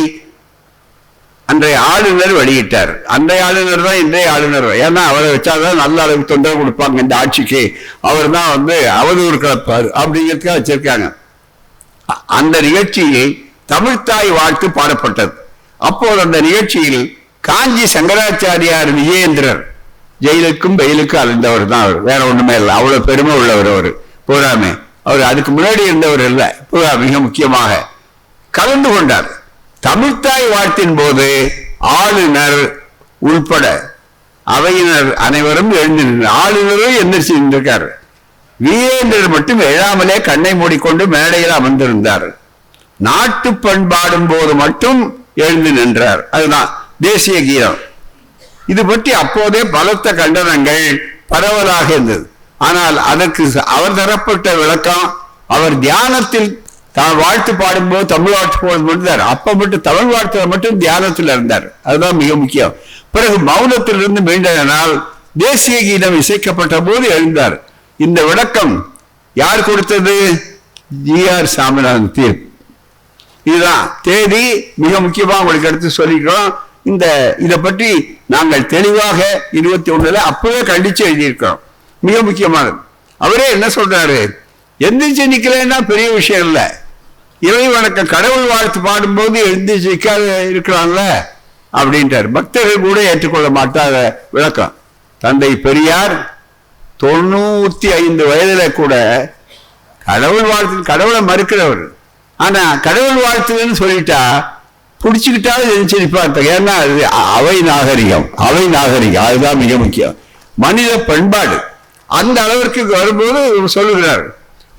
அன்றைய ஆளுநர் வெளியிட்டார். அன்றைய ஆளுநர் தான் இன்றைய ஆளுநர். ஏன்னா அவரை வச்சாதான் நல்ல அளவுக்கு தொந்தரவு கொடுப்பாங்க இந்த ஆட்சிக்கு, அவர் தான் அவதூறு கலப்பார் அப்படிங்கிறதுக்காக வச்சிருக்காங்க. அந்த நிகழ்ச்சியில் தமிழ்த்தாய் வாழ்த்து பாடப்பட்டது. அப்போது அந்த நிகழ்ச்சியில் காஞ்சி சங்கராச்சாரியார் விஜயேந்திரர், ஜெயிலுக்கும் வெயிலுக்கும் அலைந்தவர் தான் அவர், வேற ஒண்ணுமே இல்லை. அவ்வளவு பெருமை உள்ளவர் அவர். பூராமே அவர் அதுக்கு முன்னாடி இருந்தவர் இல்லை, பூரா மிக முக்கியமாக கலந்து கொண்டார். தமிழ்த்தாய் வாழ்த்தின் போது ஆளுநர் உள்பட அவையினர் அனைவரும் எழுந்து ஆளுநரும் எந்திரிச்சு நின்றிருக்கார். விஜயேந்திரர் மட்டும் எழாமலே கண்ணை மூடிக்கொண்டு மேடையில் அமர்ந்திருந்தார். நாட்டு பண்பாடும் போது மட்டும் எழுந்து நின்றார். அதுதான் தேசிய கீதம். இது பற்றி அப்போதே பலத்த கண்டனங்கள் பரவலாக இருந்தது. ஆனால் அதற்கு அவர் தரப்பட்ட விளக்கம், அவர் தியானத்தில் தான் வாழ்த்து பாடும்போது தமிழ் வாழ்த்து போது மட்டும் அப்ப மட்டும் தமிழ் வாழ்த்துல மட்டும் தியானத்தில் இருந்தார். அதுதான் மிக முக்கியம். பிறகு மௌனத்திலிருந்து மீண்டதனால் தேசிய கீதம் இசைக்கப்பட்ட போது எழுந்தார். இந்த விளக்கம் யார் கொடுத்தது? ஜி.ஆர். சாமிநாதன் தீர்ப்பு. இதுதான் தேதி மிக முக்கியமா உங்களுக்கு எடுத்து சொல்லிக்கிறோம். இதை பற்றி நாங்கள் தெளிவாக 21 அப்பவே கண்டிச்சு எழுதியிருக்கிறோம். மிக முக்கியமானது. அவரே என்ன சொல்றாரு? எந்திரிச்சு நிக்கலன்னா பெரிய விஷயம் இல்லை, இறை வணக்கம் கடவுள் வாழ்த்து பாடும்போது எழுந்திரிச்சு இருக்கிறான்ல அப்படின்றார். பக்தர்கள் கூட ஏற்றுக்கொள்ள மாட்டாத விளக்கம். தந்தை பெரியார் 95 வயதுல கூட கடவுள் வாழ்த்து, கடவுளை மறுக்கிறவர். ஆனா கடவுள் வாழ்த்துன்னு சொல்லிட்டா பிடிச்சுக்கிட்டாலும் எழுந்திருப்பார். ஏன்னா அது அவை நாகரிகம், அதுதான் மிக முக்கியம். மனித பண்பாடு அந்த அளவிற்கு வரும்போது சொல்லுகிறார்,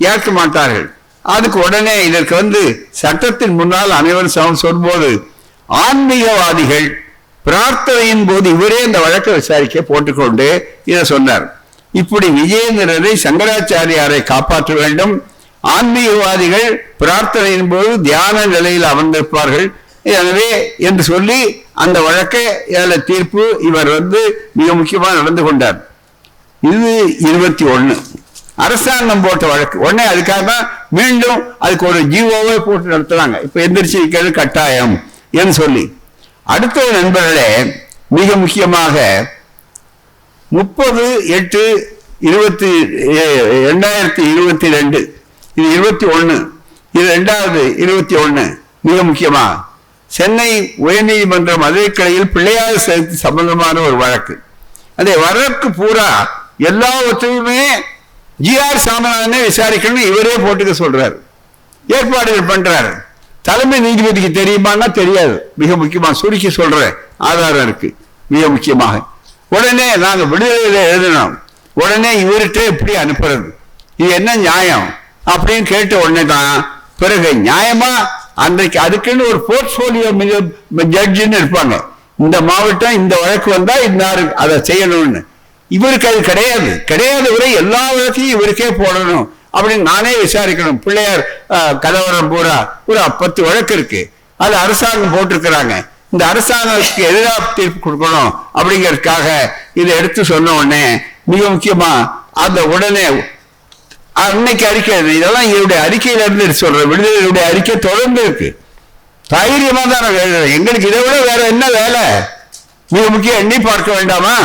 ஏற்க மாட்டார்கள். அதுக்கு உடனே இதற்கு சட்டத்தின் முன்னால் அனைவரும் சொல்லும்போது ஆன்மீகவாதிகள் பிரார்த்தனையின் போது இவரே இந்த வழக்கை விசாரிக்க போட்டுக்கொண்டு இதை சொன்னார். இப்படி விஜயேந்திரரை சங்கராச்சாரியாரை காப்பாற்ற வேண்டும். ஆன்மீகவாதிகள் பிரார்த்தனையின் போது தியான நிலையில் அமர்ந்திருப்பார்கள் எனவே என்று சொல்லி அந்த வழக்கை தீர்ப்பு இவர் மிக முக்கியமாக நடந்து கொண்டார். இது 21 அரசாங்கம் போட்ட வழக்கு. உடனே அதுக்காக தான் மீண்டும் அதுக்கு ஒரு ஜீவோவை போட்டு நடத்துறாங்க. இப்ப எந்திரிச்சு இருக்கிறது கட்டாயம் என்று சொல்லி. அடுத்த நண்பர்களே, மிக முக்கியமாக 30/8/2022 இது 21, இது 2021 மிக முக்கியமா சென்னை உயர்நீதிமன்ற மதுரைக்கிளையில் பிள்ளையார் சதுர்த்தி சம்பந்தமான ஒரு வழக்கு. அந்த வழக்கு பூரா எல்லாவற்றையுமே ஜி.ஆர். சாமிநாதனே விசாரிக்கணும், இவரே போட்டுக்க சொல்றாரு, ஏற்பாடுகள் பண்றாரு. தலைமை நீதிபதிக்கு தெரியுமான்னா தெரியாது. மிக முக்கியமா சுருக்கி சொல்றேன், ஆதாரம் இருக்கு. மிக முக்கியமாக உடனே நாங்க விடுதலையில எழுதினோம். உடனே இவர்கிட்ட எப்படி அனுப்புறது, இது என்ன நியாயம் அப்படின்னு கேட்ட உடனே தான் பிறகு நியாயமா அன்றைக்கு அதுக்குன்னு ஒரு போர்ட்போலியோ ஜட்ஜுன்னு இருப்பாங்க. இந்த மாவட்டம் இந்த வழக்கு வந்தா இன்னாரு அதை செய்யணும்னு. இவருக்கு அது கிடையாது வரை எல்லா வழக்கையும் இவருக்கே போடணும் அப்படின்னு நானே விசாரிக்கணும். பிள்ளையார் கலவரம் பூரா 10 வழக்கு இருக்கு, அது அரசாங்கம் போட்டிருக்கிறாங்க. இந்த அரசாங்கத்துக்கு எதிராக தீர்ப்பு கொடுக்கணும் அப்படிங்கிறதுக்காக இதை எடுத்து சொன்ன உடனே மிக முக்கியமா அந்த உடனே அன்னைக்கு அறிக்கை, இதெல்லாம் இவருடைய அறிக்கையில இருந்து சொல்றேன். விடுதலையுடைய அறிக்கை தொடர்ந்து இருக்கு. தைரியமா தான் எங்களுக்கு இதை விட வேற என்ன வேலை? மிக முக்கியம் எண்ணி பார்க்க வேண்டாமா?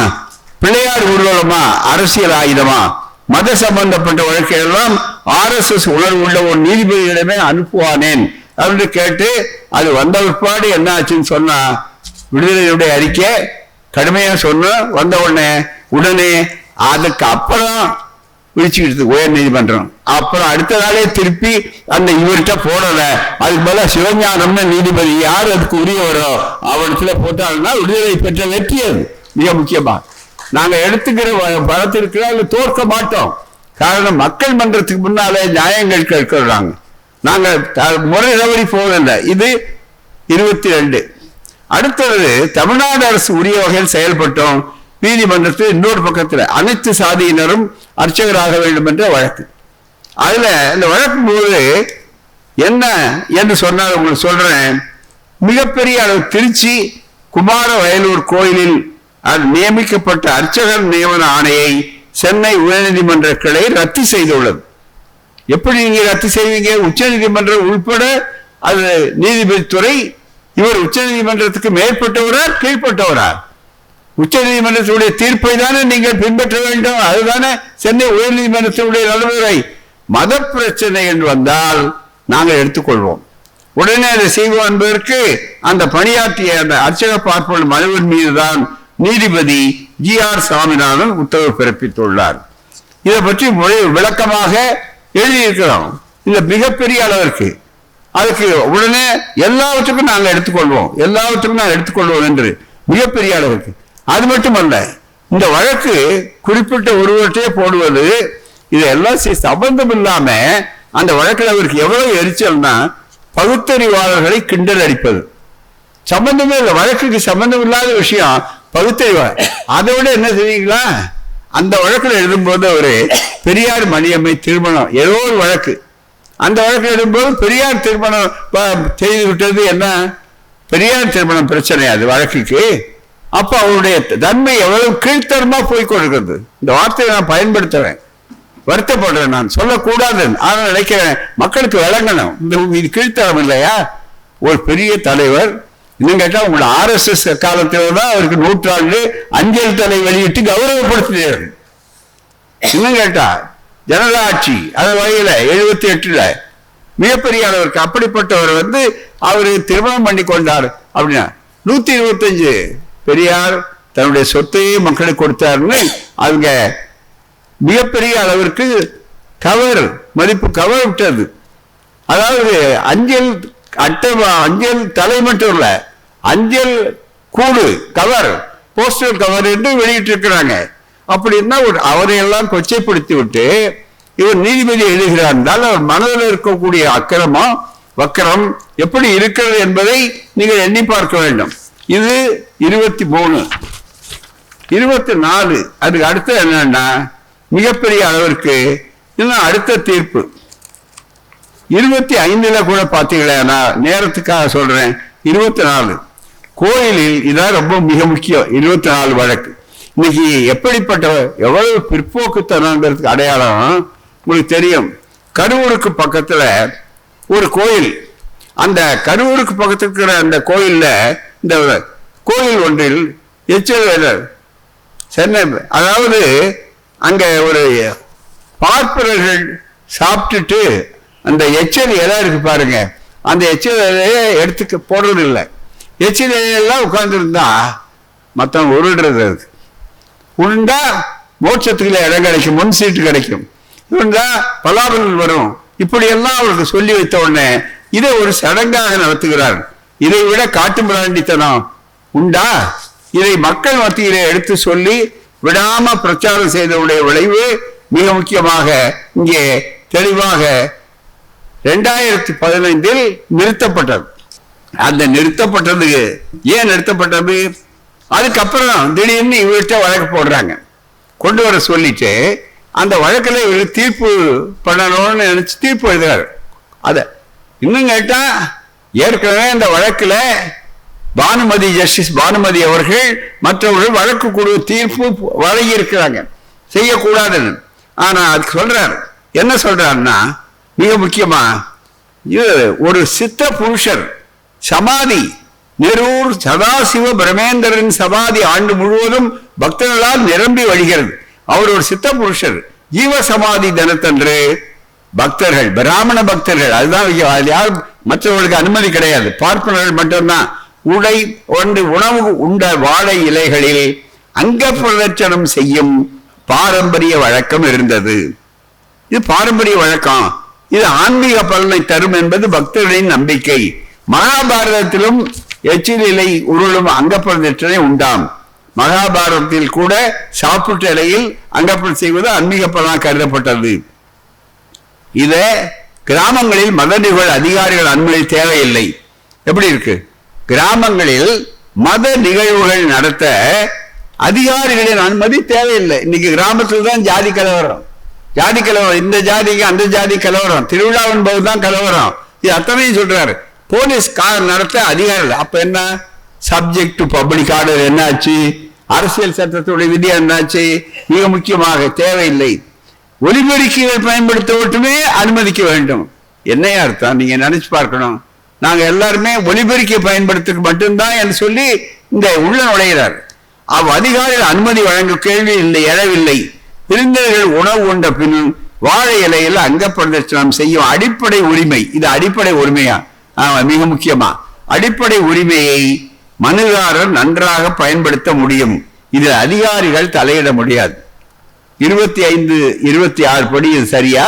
பிள்ளையார் ஊர்வலமா, அரசியல் ஆயுதமா, மத சம்பந்தப்பட்ட வழக்கையெல்லாம் RSS உணர்வு உள்ள ஒரு நீதிபதியிடமே அனுப்புவானேன் அப்படின்னு கேட்டு அது வந்த பிற்பாடு என்ன ஆச்சுன்னு சொன்னா விடுதலையுடைய அறிக்கை கடுமையா சொன்ன வந்த உடனே அதுக்கு அப்புறம் விழிச்சுக்கிட்டு உயர் நீதிமன்றம். அப்புறம் அடுத்த நாளே திருப்பி அந்த இவர்கிட்ட போடல, அதுக்கு மேல சிவஞானம்னு நீதிபதி யார் அதுக்கு உரியவரோ அவரிடத்துல போட்டாங்கன்னா விடுதலை பெற்ற வெற்றி. அது மிக முக்கியமா நாங்க எடுத்துக்கிற பலத்திற்கு தோற்க மாட்டோம். காரணம் மக்கள் மன்றத்துக்கு முன்னாலே நியாயங்கள் கேட்கிறாங்க. நாங்க முறை தவறி போவதில்லை. இது 22. அடுத்தது தமிழ்நாடு அரசு உரிய வகையில் செயல்பட்டோம். நீதிமன்றத்தில் இன்னொரு பக்கத்தில் அனைத்து சாதியினரும் அர்ச்சகராக வேண்டும் என்ற வழக்கு. அதுல இந்த வழக்கு போது என்ன என்று சொன்னால் உங்களுக்கு சொல்றேன். மிகப்பெரிய அளவு திருச்சி குமார வயலூர் கோயிலில் நியமிக்கப்பட்ட அர்ச்சகர் நியமன ஆணையை சென்னை உயர்நீதிமன்ற கிளை ரத்து செய்துள்ளது. எப்படி நீங்க ரத்து செய்வீங்க? உச்ச நீதிமன்றம் உள்பட அது நீதிபதி துறை. இவர் உச்ச நீதிமன்றத்துக்கு மேற்பட்டவரா கீழ்பட்டவரா? உச்ச நீதிமன்றத்துடைய தீர்ப்பை தானே நீங்கள் பின்பற்ற வேண்டும். அதுதானே சென்னை உயர் நீதிமன்றத்தினுடைய நடைமுறை. மத பிரச்சனை என்று வந்தால் நாங்கள் எடுத்துக்கொள்வோம், உடனே அதை செய்வோம் என்பதற்கு அந்த பணியாற்றிய அந்த அர்ச்சக பார்ப்போர் மனுவின் மீதுதான் நீதிபதி GR சாமிநாதன் உத்தரவு பிறப்பித்துள்ளார். இதை பற்றி விளக்கமாக எழுதியிருக்கிறோம். இந்த மிகப்பெரிய அளவிற்கு அதுக்கு உடனே எல்லாவற்றுக்கும் நாங்கள் எடுத்துக்கொள்வோம் என்று மிகப்பெரிய அளவுக்கு. அது மட்டுமல்ல, இந்த வழக்கு குறிப்பிட்ட ஒருவற்றையே போடுவது, இதெல்லாம் சம்பந்தம் இல்லாம அந்த வழக்கில் அவருக்கு எவ்வளவு எரிச்சல்னா பகுத்தறிவாளர்களை கிண்டல் அடிப்பது. சம்பந்தமே இல்லை, வழக்குக்கு சம்பந்தம் இல்லாத விஷயம் பகுத்தறிவாளர். அதை விட என்ன செய்வீங்களா, அந்த வழக்கில் எழுதும்போது ஒரு பெரியார் மணியம்மை திருமணம் ஏதோ ஒரு வழக்கு, அந்த வழக்கில் எழுதும்போது பெரியார் திருமணம் செய்து விட்டது. என்ன பெரியார் திருமணம் பிரச்சனை அது வழக்குக்கு. அப்ப அவருடைய தன்மை எவ்வளவு கீழ்த்தரமா போய்கொண்டிருக்கிறது. இந்த வார்த்தையை நான் பயன்படுத்துறேன், வருத்தப்படுறேன், நான் சொல்லக்கூடாது. ஆனால் நினைக்கிறேன் மக்களுக்கு விளங்கணும், இது கீழ்த்தரம் இல்லையா? ஒரு பெரிய தலைவர், இன்னும் கேட்டா உங்களோட RSS காலத்தில் தான் அவருக்கு நூற்றாண்டு அஞ்சல் தலை வெளியிட்டு கௌரவப்படுத்தினார். இன்னும் கேட்டா ஜனதா ஆட்சி அந்த வகையில 78ல மிகப்பெரிய அளவிற்கு அப்படிப்பட்டவர் அவரு திருமணம் பண்ணி கொண்டார். அப்படின்னா 125 பெரியார் தன்னுடைய சொத்தையே மக்களுக்கு கொடுத்தாருன்னு அவங்க மிகப்பெரிய அளவிற்கு மதிப்பு கவர் விட்டது. அதாவது அஞ்சல் அட்டை, அஞ்சல் தலை மட்டும் இல்ல, அஞ்சல் கூடு கவர், போஸ்டல் கவர் என்று வெளியிட்டு இருக்கிறாங்க. அப்படின்னா அவரையெல்லாம் கொச்சைப்படுத்தி விட்டு இவர் நீதிபதி எழுதுகிறார் என்றால் அவர் மனதில் இருக்கக்கூடிய அக்கிரமம் வக்கரம் எப்படி இருக்கிறது என்பதை நீங்கள் எண்ணி பார்க்க வேண்டும். இது 23, 24 அதுக்கு அடுத்து என்னன்னா மிகப்பெரிய அளவிற்கு இன்னும் அடுத்த தீர்ப்பு 25 கூட பார்த்தீங்களா, நேரத்துக்காக சொல்றேன். 24 கோயிலில் இதான் ரொம்ப மிக முக்கியம். 24 வழக்கு இன்னைக்கு எப்படிப்பட்ட எவ்வளவு பிற்போக்குத்தனங்கிறதுக்கு அடையாளம் உங்களுக்கு தெரியும். கரூருக்கு பக்கத்துல ஒரு கோயில், அந்த கரூருக்கு பக்கத்துல இருக்கிற அந்த கோயில்ல, இந்த கோயில் ஒன்றில் எச்சல் சென்னை, அதாவது அங்க ஒரு பார்ப்பனர்கள் சாப்பிட்டுட்டு அந்த எச்சல் இலை இருக்கு பாருங்க, அந்த எச்சல் இலையை எடுத்துக்க போடுறது இல்லை. எச்சல் இலையெல்லாம் உட்கார்ந்து இருந்தா மத்தவங்க உருடுறது, உருண்டா மோட்சத்துக்குள்ள இடம் கிடைக்கும், முன் சீட்டு கிடைக்கும், உருண்டா பலாபலன் வரும். இப்படி எல்லாம் அவருக்கு சொல்லி வைத்த உடனே இதை ஒரு சடங்காக நடத்துகிறார். இதை விட காட்டு மிராண்டித்தனம் உண்டா? இதை மக்கள் மத்தியிலே எடுத்து சொல்லி விடாம பிரச்சாரம் செய்தவுடைய விளைவு மிக முக்கியமாக இங்கே தெளிவாக 2015 நிறுத்தப்பட்டது. அந்த நிறுத்தப்பட்டது ஏன் நிறுத்தப்பட்டது? அதுக்கப்புறம் திடீர்னு இவர்கிட்ட வழக்கு போடுறாங்க, கொண்டு வர சொல்லிட்டு அந்த வழக்கில் இவர் தீர்ப்பு பண்ணணும்னு நினைச்சு தீர்ப்பு எழுதுறாரு. அத இன்னும் கேட்டா ஏற்கனவே அந்த வழக்கில் பானுமதி, ஜஸ்டிஸ் பானுமதி அவர்கள் மற்றவர்கள் வழக்கு குழு தீர்ப்பு வழங்கி இருக்கிறாங்க செய்யக்கூடாதுன்னு. ஆனா அதுக்கு சொல்றாரு, என்ன சொல்றாருன்னா மிக முக்கியமா ஒரு சித்த புருஷர் சமாதி, நெரூர் சதாசிவ பிரமேந்திரன் சமாதி ஆண்டு முழுவதும் பக்தர்களால் நிரம்பி வழிகிறது. அவர் ஒரு சித்த புருஷர். ஜீவ சமாதி தினத்தன்று பக்தர்கள், பிராமண பக்தர்கள், அதுதான் யார் மற்றவர்களுக்கு அனுமதி கிடையாது, பார்ப்பனர்கள் மட்டும்தான் உணவு உண்ட வாழை இலைகளில் அங்க பிரதட்சணம் செய்யும் பாரம்பரிய வழக்கம் இருந்தது. இது பாரம்பரிய வழக்கம், இது ஆன்மீக பலனை தரும் என்பது பக்தர்களின் நம்பிக்கை. மகாபாரதத்திலும் எச்சில் இலை உருளும் அங்க பிரதட்சணை உண்டாம். மகாபாரதத்தில் கூட சாப்பிட்ட இலையில் அங்கப்பல் செய்வது ஆன்மீக பலனாக கருதப்பட்டது. இத கிராமங்களில் மத நிகழ்வு அதிகாரிகள் அனுமதி தேவையில்லை. எப்படி இருக்கு? கிராமங்களில் மத நிகழ்வுகள் நடத்த அதிகாரிகளின் அனுமதி தேவையில்லை. இன்னைக்கு கிராமத்தில் தான் ஜாதி கலவரம், இந்த ஜாதிக்கு அந்த ஜாதி கலவரம், திருவிழாவின் போதுதான் கலவரம், இது அத்தனையும் சொல்றாரு. போலீஸ் நடத்த அதிகாரம் இல்லை. அப்ப என்ன? சப்ஜெக்ட் டு பப்ளிக் ஆர்டர் என்னாச்சு? அரசியல் சட்டத்துடைய விதி என்னாச்சு? மிக முக்கியமாக தேவையில்லை. ஒலிபெருக்கிகள் பயன்படுத்த மட்டுமே அனுமதிக்க வேண்டும். என்னையா அர்த்தம்? நீங்க நினைச்சு பார்க்கணும். நாங்க எல்லாருமே ஒலிபெருக்கியை பயன்படுத்த மட்டும்தான் என்று சொல்லி இந்த உள்ள நுழைகிறார். அதிகாரிகள் அனுமதி வழங்க கேள்வி இல்லை, எழவில்லை. விருந்தினர்கள் உணவு உண்ட பின் வாழை இலையில் அங்க பிரதட்சணம் செய்யும் அடிப்படை உரிமை. இது அடிப்படை உரிமையா? மிக முக்கியமா அடிப்படை உரிமையை மனுதாரர் நன்றாக பயன்படுத்த முடியும். இதில் அதிகாரிகள் தலையிட முடியாது. 25, 26 படி இது சரியா?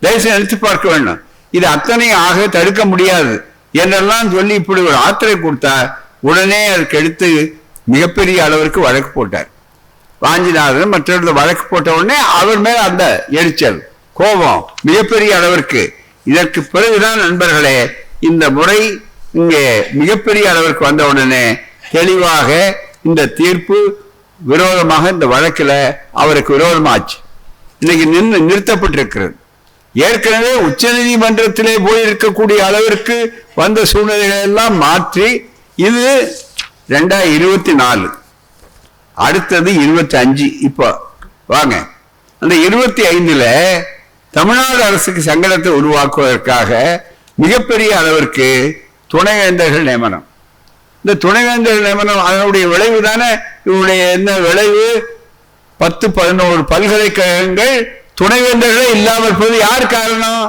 தயவுசெய்து நினைத்து பார்க்க வேண்டும். இது அத்தனை ஆக தடுக்க முடியாது என்றெல்லாம் சொல்லி இப்படி ஒரு ஆத்திரை கொடுத்தா உடனே அதுக்கு எடுத்து மிகப்பெரிய அளவிற்கு வழக்கு போட்டார். வாஞ்சிநாதன் மற்றவர்கள் வழக்கு போட்ட உடனே அவர் மேல் அந்த எரிச்சல், கோபம் மிகப்பெரிய அளவிற்கு. இதற்கு பிறகுதான் நண்பர்களே இந்த முறை இங்கே மிகப்பெரிய அளவிற்கு வந்த உடனே தெளிவாக இந்த தீர்ப்பு விரோதமாக இந்த வழக்கில் அவருக்கு விரோதமாச்சு. இன்னைக்கு நிறுத்தப்பட்டிருக்கிறது. ஏற்கனவே உச்ச நீதிமன்றத்திலே போயிருக்கக்கூடிய அளவிற்கு வந்த சூழ்நிலைகளை எல்லாம் மாற்றி இது 2024, அடுத்தது 25. இப்போ வாங்க, அந்த 25ல தமிழ்நாடு அரசுக்கு சங்கடத்தை உருவாக்குவதற்காக மிகப்பெரிய அளவிற்கு துணைவேந்தர்கள் நியமனம். இந்த துணைவேந்தர்கள் நியமனம் அதனுடைய விளைவு தானே. இவருடைய என்ன விளைவு? 10, 11 பல்கலைக்கழகங்கள் துணைவேந்தர்களே இல்லாமல் போது யார் காரணம்?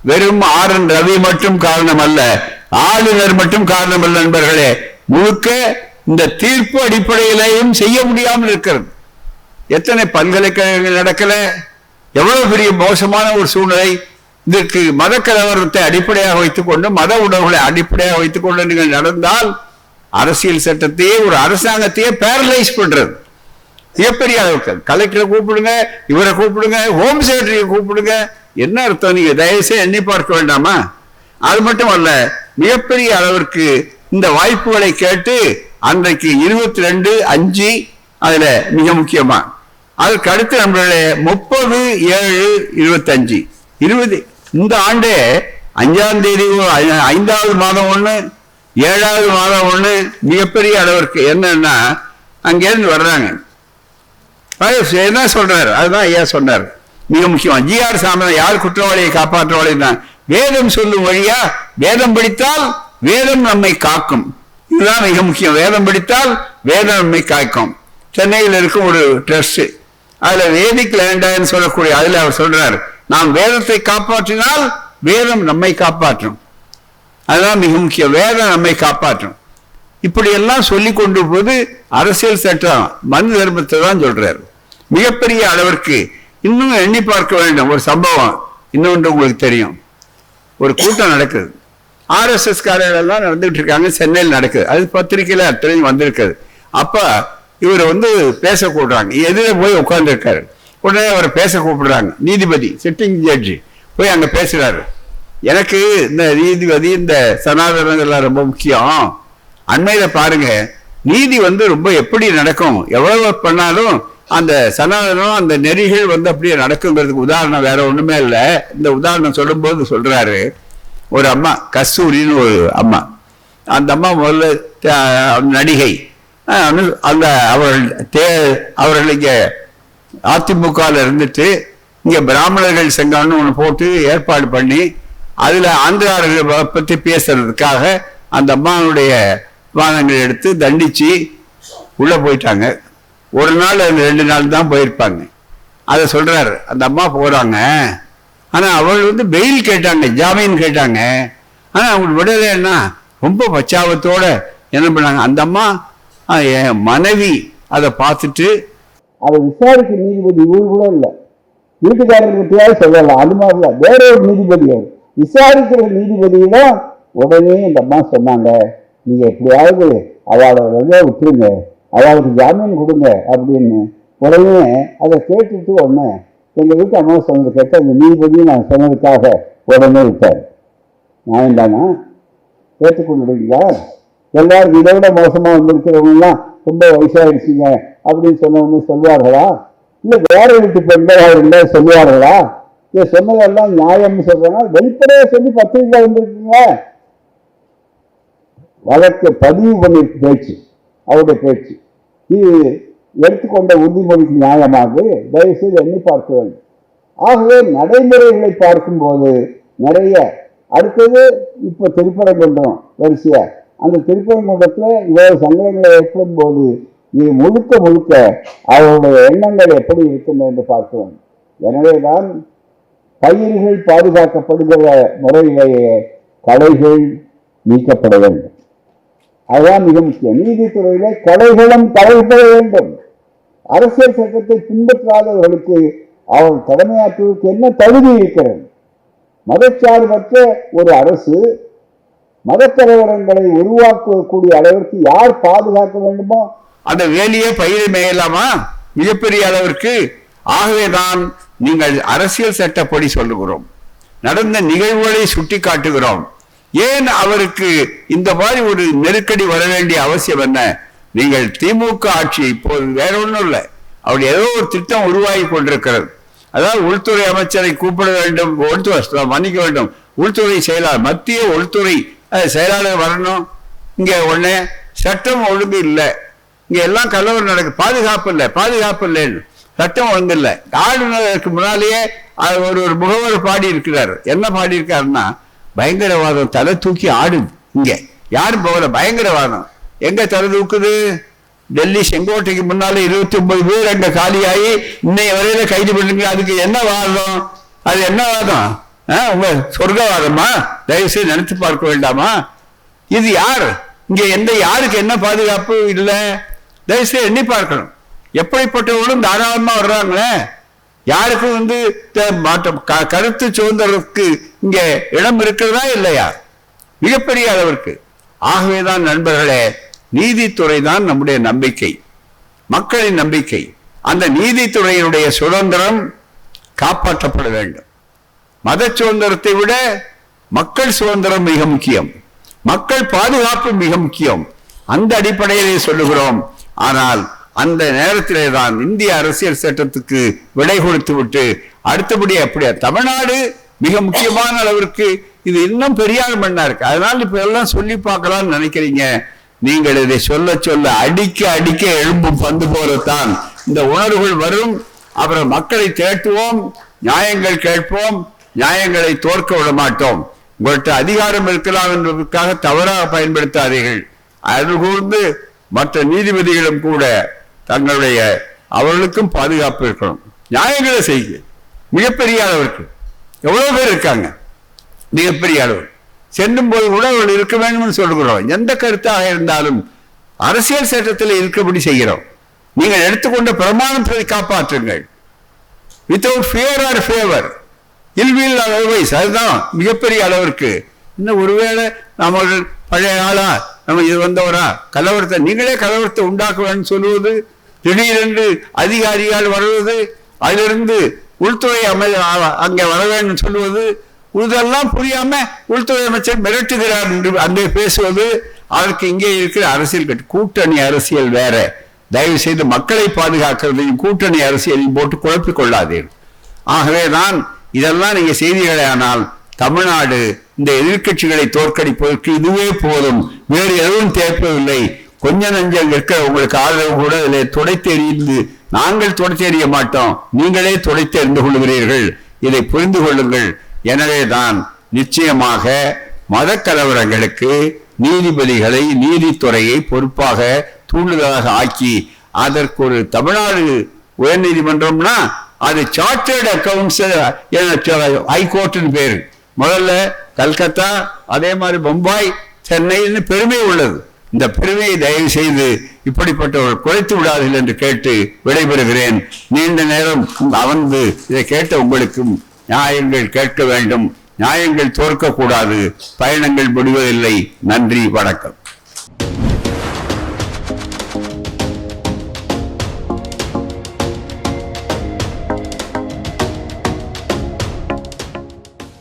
வெறும் RN ரவி மட்டும் காரணம் அல்ல, ஆளுநர் மட்டும் காரணம் அல்ல நண்பர்களே. முழுக்க இந்த தீர்ப்பு அடிப்படையிலையும் செய்ய முடியாமல் இருக்கிறது. எத்தனை பல்கலைக்கழகங்கள் நடக்கல? எவ்வளவு பெரிய மோசமான ஒரு சூழ்நிலை. இதற்கு மத கலவரத்தை அடிப்படையாக வைத்துக் கொண்டு, மத உணர்வுகளை அடிப்படையாக வைத்துக் கொண்டு நீங்கள் நடந்தால் அரசியல் சட்டத்தையே, ஒரு அரசாங்கத்தையே பேரலைஸ் பண்றது. மிகப்பெரிய அளவுக்கு கலெக்டரை கூப்பிடுங்க, இவரை கூப்பிடுங்க, ஹோம் செக்ரட்டரியை கூப்பிடுங்க. என்ன அர்த்தம்? நீங்க தயவுசெய்து எண்ணி பார்க்க வேண்டாமா? அது மட்டும் அல்ல, மிகப்பெரிய அளவிற்கு இந்த வாய்ப்புகளை கேட்டு அன்றைக்கு 22/5 அதுல மிக முக்கியமா அதற்கு அடுத்து நம்மளுடைய 30/7/25 20 இந்த ஆண்டு 5ஆம் தேதி 5வது மாதம் 1, 7வது மாதம் 1 மிகப்பெரிய அளவிற்கு என்னன்னா அங்கேருந்து வர்றாங்க. என்ன சொல்றாரு? அதுதான் ஐயா சொன்னார். மிக முக்கியம். GR சாமிநாதன் யார் குற்றவாளியை காப்பாற்றவாளி தான். வேதம் சொல்லும் வழியா? வேதம் படித்தால் வேதம் நம்மை காக்கும். இதுதான் மிக முக்கியம். வேதம் படித்தால் வேதம் நம்மை காக்கும். சென்னையில் இருக்கும் ஒரு ட்ரஸ்ட், அதுல வேதிக் லேண்டான்னு சொல்லக்கூடிய அதுல அவர் சொல்றாரு, நாம் வேதத்தை காப்பாற்றினால் வேதம் நம்மை காப்பாற்றும். அதுதான் மிக முக்கியம். வேதம் நம்மை காப்பாற்றும். இப்படி எல்லாம் சொல்லி கொண்டு போது அரசியல் சட்டம் மனு தர்மத்தை தான் சொல்றாரு. மிகப்பெரிய அளவிற்கு இன்னும் எண்ணி பார்க்க வேண்டும். ஒரு சம்பவம் இன்னொன்று உங்களுக்கு தெரியும். ஒரு கூட்டம் நடக்குது, RSS காரர்கள் எல்லாம் நடந்துகிட்டு இருக்காங்க, சென்னையில் நடக்குது. அது பத்திரிகையில அத்தனையும் வந்திருக்குது. அப்ப இவர் பேச கூப்பிடுறாங்க. எதிர போய் உட்கார்ந்து இருக்காரு. உடனே அவரை பேச கூப்பிடுறாங்க. நீதிபதி, சிட்டிங் ஜட்ஜி போய் அங்க பேசுறாரு. எனக்கு இந்த நீதிபதி, இந்த சனாதனங்கள்லாம் ரொம்ப முக்கியம். அண்மையில பாருங்க, நீதி ரொம்ப எப்படி நடக்கும், எவ்வளவு பண்ணாலும் அந்த சனாதனம், அந்த நெறிகள் அப்படியே நடக்குங்கிறதுக்கு உதாரணம் வேற ஒண்ணுமே இல்லை. இந்த உதாரணம் சொல்லும்போது சொல்றாரு, ஒரு அம்மா கஸ்தூரின்னு ஒரு அம்மா. அந்த அம்மா முதல்ல நடிகை. அந்த அவர்கள் இங்க அதிமுகவில் இருந்துட்டு இங்க பிராமணர்கள் சங்கம்னு ஒன்று போட்டு ஏற்பாடு பண்ணி அதுல ஆந்திராவர்களை பத்தி பேசுறதுக்காக அந்த அம்மாவுடைய வாதங்களை எடுத்து தண்டிச்சு உள்ள போயிட்டாங்க. ஒரு நாள் 2 நாள் தான் போயிருப்பாங்க. அதை சொல்றாரு. அந்த அம்மா போறாங்க. ஆனா அவள் பெயில் கேட்டாங்க, ஜாமீன் கேட்டாங்க. ஆனா அவங்க விடலைன்னா ரொம்ப பச்சாவத்தோட என்ன பண்ணாங்க, அந்த அம்மா என் மனைவி அதை பார்த்துட்டு அதை விசாரிக்க நீதிபதி இவரு கூட இல்லை, வீட்டுக்காரர்கிட்டயாவது சொல்லலாம். அது மாதிரி இல்லை, வேற ஒரு நீதிபதி விசாரிக்கிற நீதிபதியிடம் உடனே இந்த அம்மா சொன்னாங்க, நீங்க எப்படியாவது அவளை வெளியே விட்டுருங்க, அவளுக்கு ஜாமீன் கொடுங்க அப்படின்னு. உடனே அதை கேட்டுட்டு உடனே எங்க வீட்டு அம்மா சொன்னது கேட்ட இந்த நீதிபதி நான் சொன்னதுக்காக உடனே விட்டார். நியாயம் தானா? கேட்டுக்கொண்டுங்களா? எல்லாரும் இதை விட மோசமா வந்திருக்கிறவங்கலாம் ரொம்ப வயசாயிடுச்சுங்க அப்படின்னு சொன்னவங்க சொல்லுவார்களா? இல்லை வேற வீட்டு பெண்கள் இல்லை சொல்லுவார்களா? சொன்னதெல்லாம் நியாயம்னு சொல்றாங்க. வெளிப்படையா சொல்லி பத்திரிகை வந்திருக்கீங்க. வழக்கு பதிவு பண்ணி பேச்சு, அவருடைய பேச்சு இது எடுத்துக்கொண்ட உறுதிமொழிக்கு நியாயமாக தயவு செய்து எண்ணி பார்க்க வேண்டும். ஆகவே நடைமுறைகளை பார்க்கும்போது நிறைய அடுத்தது இப்ப திருப்பரங்குன்றம் வரிசையா அந்த திருப்பரங்குன்றத்துல இவ்வளவு சங்கடங்களை ஏற்படும் போது இது முழுக்க முழுக்க அவருடைய எண்ணங்கள் எப்படி இருக்கின்றன என்று பார்க்க வேண்டும். எனவேதான் பயிர்கள் பாதுகாக்கப்படுகிற முறையிலேயே களைகள் நீக்கப்பட வேண்டும். அதுதான் மிக முக்கியம். நீதித்துறையிலே களைகளும் தவிர்ப்பட வேண்டும். அரசியல் சட்டத்தை பின்பற்றாதவர்களுக்கு அவள் கடமையாற்றுவதற்கு என்ன தகுதி இருக்கிறது? மதச்சார்பற்ற ஒரு அரசு மதக்கலவரங்களை உருவாக்கக்கூடிய அளவிற்கு யார் பாதுகாக்க வேண்டுமோ அந்த வேலையை பயிரை மேயலாமா மிகப்பெரிய அளவிற்கு? ஆகவேதான் நீங்கள் அரசியல் சட்டப்படி சொல்லுகிறோம், நடந்த நிகழ்வுகளை சுட்டி காட்டுகிறோம். ஏன் அவருக்கு இந்த மாதிரி ஒரு நெருக்கடி வர வேண்டிய அவசியம் என்ன? நீங்கள் திமுக ஆட்சி இப்போது வேற ஒன்றும் இல்லை, அவருடைய ஏதோ ஒரு திட்டம் உருவாகி கொண்டிருக்கிறது. அதாவது உள்துறை அமைச்சரை கூப்பிட வேண்டும், மன்னிக்க வேண்டும், உள்துறை செயலாளர், மத்திய உள்துறை செயலாளர் வரணும். இங்க ஒண்ணு சட்டம் ஒழுங்கு இல்லை, இங்க எல்லாம் கலவரம் நடக்கு, பாதுகாப்பு இல்லைன்னு சட்டம் ஒழுங்கு இல்லை. ஆளுநருக்கு முன்னாலேயே ஒரு முகவர் பாடி இருக்கிறார். என்ன பாடி இருக்காருன்னா, பயங்கரவாதம் தலை தூக்கி ஆடுது. இங்க யாரும் போகல, பயங்கரவாதம் எங்க தலை தூக்குது? டெல்லி செங்கோட்டைக்கு முன்னால 29 பேர் அங்க காலியாகி இன்னைய வரையில கைது பண்ணுங்க. அதுக்கு என்ன வாதம்? அது என்ன வாதம்? உங்க சொர்க்கவாதமா? தயவு செய்து நினைத்து பார்க்க வேண்டாமா? இது யார் இங்க யாருக்கு என்ன பாதுகாப்பு இல்லை? தயவு செய்து எண்ணி பார்க்கணும். எப்படிப்பட்டவர்களும் தாராளமா வர்றாங்களே, யாருக்கும் கருத்து சுதந்திரத்துக்கு இங்க இடம் இருக்கிறதா இல்லையா? மிகப்பெரிய அளவிற்கு. ஆகவேதான் நண்பர்களே, நீதித்துறை தான் நம்முடைய நம்பிக்கை, மக்களின் நம்பிக்கை. அந்த நீதித்துறையினுடைய சுதந்திரம் காப்பாற்றப்பட வேண்டும். மத சுதந்திரத்தை விட மக்கள் சுதந்திரம் மிக முக்கியம், மக்கள் பாதுகாப்பு மிக முக்கியம். அந்த அடிப்படையிலே சொல்லுகிறோம். ஆனால் அந்த நேரத்திலே தான் இந்திய அரசியல் சட்டத்துக்கு விடை கொடுத்து விட்டு அடுத்தபடி அப்படியே தமிழ்நாடு மிக முக்கியமான அளவிற்கு இது இன்னும் பெரியார் மண்ணா இருக்கு. அதனால இப்ப எல்லாம் சொல்லி பார்க்கலாம்னு நினைக்கிறீங்க. நீங்கள் இதை சொல்ல சொல்ல அடிக்க எழும்பும் பந்து போலத்தான் இந்த உணர்வுகள் வரும். அப்புறம் மக்களை திரட்டுவோம், நியாயங்கள் கேட்போம், நியாயங்களை தோற்க விட மாட்டோம். உங்கள்கிட்ட அதிகாரம் இருக்கலாம் என்பதற்காக தவறாக பயன்படுத்தாதீர்கள். அது கூர்ந்து மற்ற நீதிபதிகளும் கூட தங்களுடைய அவர்களுக்கும் பாதுகாப்பு இருக்கணும். நியாயங்களை செய்ய மிகப்பெரிய அளவிற்கு எவ்வளவு பேர் இருக்காங்க, மிகப்பெரிய அளவு செல்லும் போது கூட அவர்கள் இருக்க வேண்டும் சொல்கிறோம். எந்த கருத்தாக இருந்தாலும் அரசியல் சட்டத்தில் இருக்கபடி செய்கிறோம். நீங்கள் எடுத்துக்கொண்ட பிரமாணத்தை காப்பாற்றுங்கள். Without fear or favour, ill will otherwise. அதுதான் மிகப்பெரிய அளவிற்கு. இன்னும் ஒருவேளை நம்ம பழைய ஆளா, நம்ம இது வந்தவரா, கலவரத்தை நீங்களே கலவரத்தை உண்டாக்க வேண்டும் சொல்லுவது, திடீரென்று அதிகாரிகள் வருவது, அதிலிருந்து உள்துறை அங்கே வர வேண்டும் சொல்லுவது, இதெல்லாம் புரியாம உள்துறை அமைச்சர் மிரட்டுகிறார் என்று அங்கே பேசுவது, அதற்கு இங்கே இருக்கிற அரசியல் கூட்டணி அரசியல் வேற. தயவு செய்து மக்களை பாதுகாக்கிறதையும் கூட்டணி அரசியலையும் போட்டு குழப்பிக் கொள்ளாதீர்கள். ஆகவே தான் இதெல்லாம் நீங்க செய்திகளே. ஆனால் தமிழ்நாடு இந்த எதிர்கட்சிகளை தோற்கடிப்பதற்கு இதுவே போதும், வேறு எதுவும் தேவையில்லை. கொஞ்ச நஞ்சம் இருக்கிற உங்களுக்கு ஆதரவு கூட இதில் துடைத்தெறிந்து, நாங்கள் துடைத்தெறிய மாட்டோம், நீங்களே துடைத்தெறிந்து கொள்கிறீர்கள். இதை புரிந்து கொள்ளுங்கள். எனவே தான் நிச்சயமாக மத கலவரங்களுக்கு நீதிபதிகளை, நீதித்துறையை பொறுப்பாக தூண்டுதலாக ஆக்கி அதற்கு ஒரு தமிழ்நாடு உயர் நீதிமன்றம்னா அது சார்ட்டர்ட் அக்கவுண்ட்ஸ் ஹைகோர்ட்னு பேரு. முதல்ல கல்கத்தா, அதே மாதிரி பம்பாய், சென்னைன்னு பெருமை உள்ளது. இந்த பெருமையை தயவு செய்து இப்படிப்பட்டவர்கள் குறைத்து விடாதீர்கள் என்று கேட்டு விடைபெறுகிறேன். நீண்ட நேரம் அமர்ந்து இதை கேட்ட உங்களுக்கும் நியாயங்கள் கேட்க வேண்டும், நியாயங்கள் தோற்கக்கூடாது, பயணங்கள் முடிவதில்லை. நன்றி, வணக்கம்.